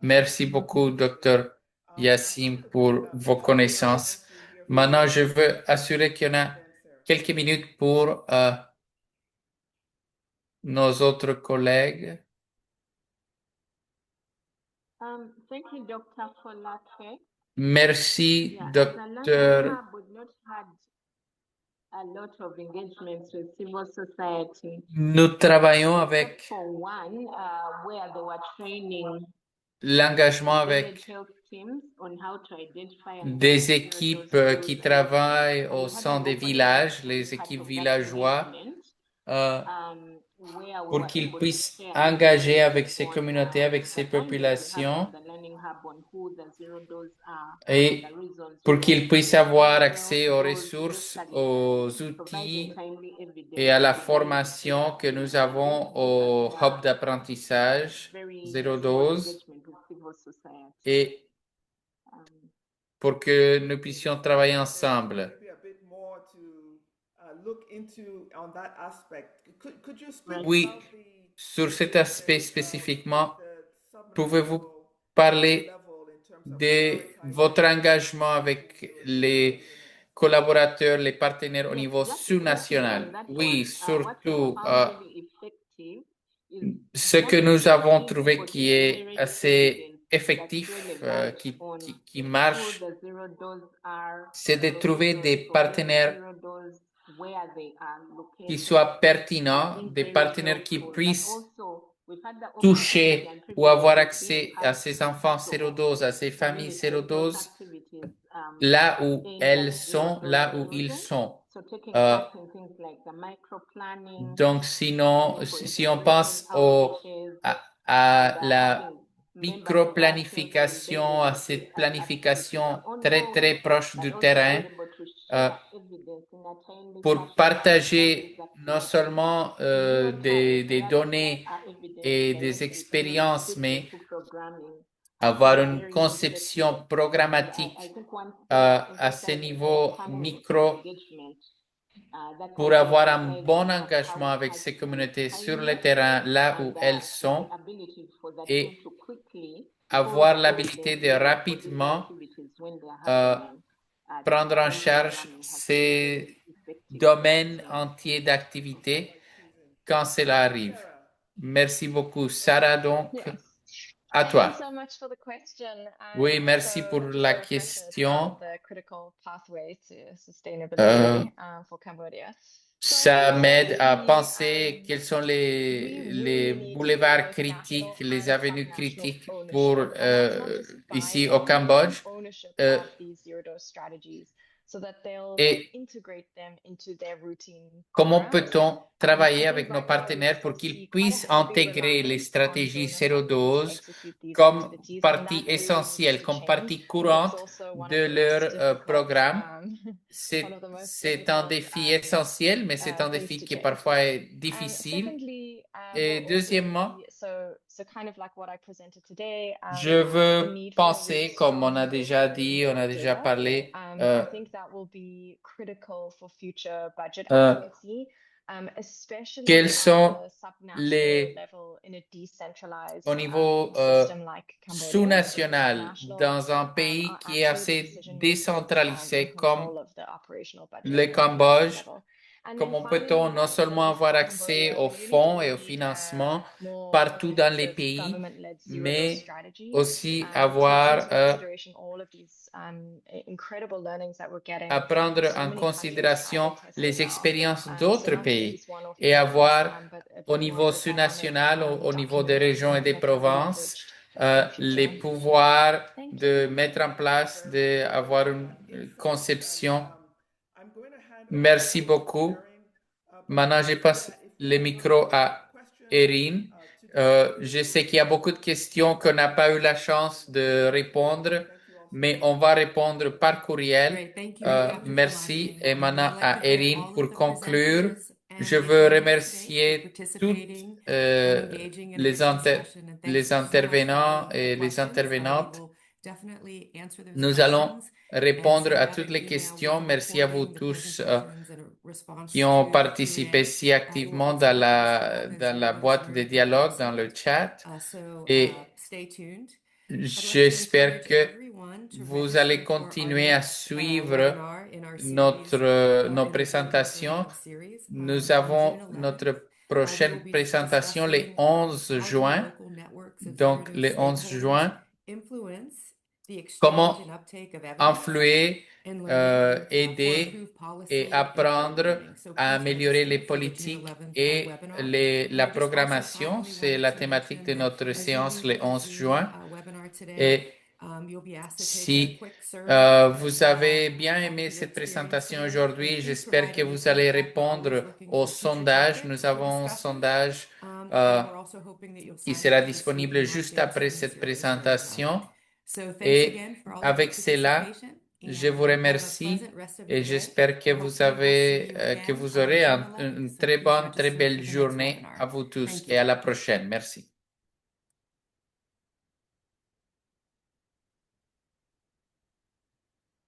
Speaker 5: Merci beaucoup, Dr. Yassim, pour vos connaissances. Maintenant, je veux assurer qu'il y en a quelques minutes pour nos autres collègues.
Speaker 8: Thank you, Dr. Folake.
Speaker 5: Merci,
Speaker 8: Yeah,
Speaker 5: docteur.
Speaker 8: A lot of engagements with civil society.
Speaker 5: Nous travaillons avec
Speaker 8: For one, where they were training
Speaker 5: l'engagement avec
Speaker 8: health teams on how to identify
Speaker 5: des équipes qui travaillent au sein des villages, les équipes villageois, pour qu'ils puissent engager avec ces communautés, avec ces populations, et pour qu'ils puissent avoir accès aux ressources, aux outils et à la formation que nous avons au hub d'apprentissage Zéro Dose, et pour que nous puissions travailler ensemble. Oui, sur cet aspect spécifiquement, pouvez-vous parler de votre engagement avec les collaborateurs, les partenaires au niveau sous-national? Oui, surtout ce que nous avons trouvé qui est assez effectif, qui marche, c'est de trouver des partenaires qui soient pertinents, des partenaires qui puissent toucher ou avoir accès à ces enfants sérodoses, à ces familles sérodoses, là où elles sont, là où ils sont. Donc, sinon, si on pense à la micro-planification, à cette planification très, très proche du terrain, pour partager non seulement des données et des expériences, mais avoir une conception programmatique à ce niveau micro pour avoir un bon engagement avec ces communautés sur le terrain, là où elles sont, et avoir l'habilité de rapidement prendre en charge ces domaines entiers d'activité quand cela arrive. Merci beaucoup. Sarah, donc, à
Speaker 6: Thank
Speaker 5: toi.
Speaker 6: you so much for the question.
Speaker 5: Oui, merci
Speaker 6: So
Speaker 5: pour
Speaker 6: you
Speaker 5: la
Speaker 6: mentioned
Speaker 5: question.
Speaker 6: the critical pathway to sustainability for Cambodia.
Speaker 5: Ça m'aide à
Speaker 6: Certainly,
Speaker 5: penser quels sont
Speaker 6: we
Speaker 5: les
Speaker 6: really need to
Speaker 5: boulevards
Speaker 6: both
Speaker 5: critiques,
Speaker 6: national
Speaker 5: les
Speaker 6: and
Speaker 5: avenues
Speaker 6: subnational
Speaker 5: critiques pour
Speaker 6: ownership, and that's not just
Speaker 5: ici au
Speaker 6: buy-in,
Speaker 5: Cambodge.
Speaker 6: ownership
Speaker 5: Euh,
Speaker 6: of these zero dose strategies, so that they'll
Speaker 5: et
Speaker 6: integrate them into their routine
Speaker 5: comment
Speaker 6: programs.
Speaker 5: peut-on
Speaker 6: I
Speaker 5: travailler
Speaker 6: think
Speaker 5: avec nos
Speaker 6: right now we
Speaker 5: partenaires
Speaker 6: still
Speaker 5: pour qu'ils
Speaker 6: see quite a
Speaker 5: puissent
Speaker 6: heavy
Speaker 5: intégrer les
Speaker 6: reliance on
Speaker 5: stratégies
Speaker 6: donor
Speaker 5: zéro
Speaker 6: funding to
Speaker 5: dose
Speaker 6: execute these
Speaker 5: comme
Speaker 6: activities, and
Speaker 5: partie
Speaker 6: that really needs
Speaker 5: essentielle,
Speaker 6: to
Speaker 5: comme
Speaker 6: change.
Speaker 5: partie
Speaker 6: I think it's
Speaker 5: courante
Speaker 6: also one
Speaker 5: de
Speaker 6: of the most
Speaker 5: leur
Speaker 6: difficult,
Speaker 5: programme.
Speaker 6: one of the most
Speaker 5: C'est un
Speaker 6: difficult
Speaker 5: défi essentiel, mais c'est un
Speaker 6: things
Speaker 5: défi
Speaker 6: to
Speaker 5: qui
Speaker 6: change.
Speaker 5: parfois est difficile.
Speaker 6: Secondly,
Speaker 5: Et
Speaker 6: will also
Speaker 5: deuxièmement,
Speaker 6: be so kind of like what I presented today.
Speaker 5: je
Speaker 6: The
Speaker 5: veux
Speaker 6: need for a really
Speaker 5: penser, comme on a
Speaker 6: strong
Speaker 5: déjà
Speaker 6: visible
Speaker 5: dit, on a déjà
Speaker 6: data.
Speaker 5: parlé,
Speaker 6: I think that will be critical for future budget
Speaker 5: Euh,
Speaker 6: accuracy, especially
Speaker 5: quels sont
Speaker 6: at the subnational
Speaker 5: les,
Speaker 6: level in a decentralized
Speaker 5: au niveau
Speaker 6: system like Cambodia.
Speaker 5: sous-national,
Speaker 6: National,
Speaker 5: dans un pays
Speaker 6: are
Speaker 5: qui est
Speaker 6: actually the
Speaker 5: assez
Speaker 6: decision makers,
Speaker 5: décentralisé
Speaker 6: in
Speaker 5: comme
Speaker 6: control of the operational budget
Speaker 5: le
Speaker 6: at the
Speaker 5: Cambodge,
Speaker 6: level. And then
Speaker 5: comment
Speaker 6: finally,
Speaker 5: peut-on non seulement avoir
Speaker 6: for
Speaker 5: accès
Speaker 6: Cambodia,
Speaker 5: aux
Speaker 6: we really
Speaker 5: fonds et au
Speaker 6: need
Speaker 5: financement
Speaker 6: more
Speaker 5: partout dans les
Speaker 6: effective
Speaker 5: pays,
Speaker 6: government-led zero-dose
Speaker 5: mais
Speaker 6: strategies,
Speaker 5: aussi
Speaker 6: taking
Speaker 5: avoir
Speaker 6: into consideration all of these incredible learnings that we're getting
Speaker 5: à prendre
Speaker 6: from so
Speaker 5: en
Speaker 6: many countries
Speaker 5: considération
Speaker 6: trying to test
Speaker 5: les
Speaker 6: this out.
Speaker 5: expériences
Speaker 6: So
Speaker 5: d'autres
Speaker 6: not
Speaker 5: pays
Speaker 6: these one-off
Speaker 5: et
Speaker 6: events,
Speaker 5: avoir
Speaker 6: but a
Speaker 5: au
Speaker 6: bit more
Speaker 5: niveau
Speaker 6: of a dynamic,
Speaker 5: sous-national, au niveau des
Speaker 6: documented
Speaker 5: régions et des
Speaker 6: that can be
Speaker 5: provinces,
Speaker 6: leveraged in
Speaker 5: les
Speaker 6: future.
Speaker 5: pouvoirs
Speaker 6: Thank
Speaker 5: de
Speaker 6: you.
Speaker 5: mettre en place, d'avoir une conception. Merci beaucoup. Maintenant, je passe le micro à Erin. Je sais qu'il y a beaucoup de questions qu'on n'a pas eu la chance de répondre, mais on va répondre par courriel. Merci. Et maintenant à Erin pour conclure. Je veux remercier tous les intervenants et les intervenantes. Nous allons répondre à toutes les questions. Merci à vous tous qui ont participé si activement dans la boîte de dialogue, dans le chat. Et j'espère que vous allez continuer à suivre nos présentations. Nous avons notre prochaine présentation le 11 juin. Donc, le 11 juin, comment influer, aider et apprendre à améliorer les politiques et la programmation. C'est la thématique de notre séance le 11 juin. Et si vous avez bien aimé cette présentation aujourd'hui, j'espère que vous allez répondre au sondage. Nous avons un sondage qui sera disponible juste après cette présentation. Et avec cela, je vous remercie et j'espère que vous aurez une très bonne, très belle journée à vous tous et à la prochaine. Merci.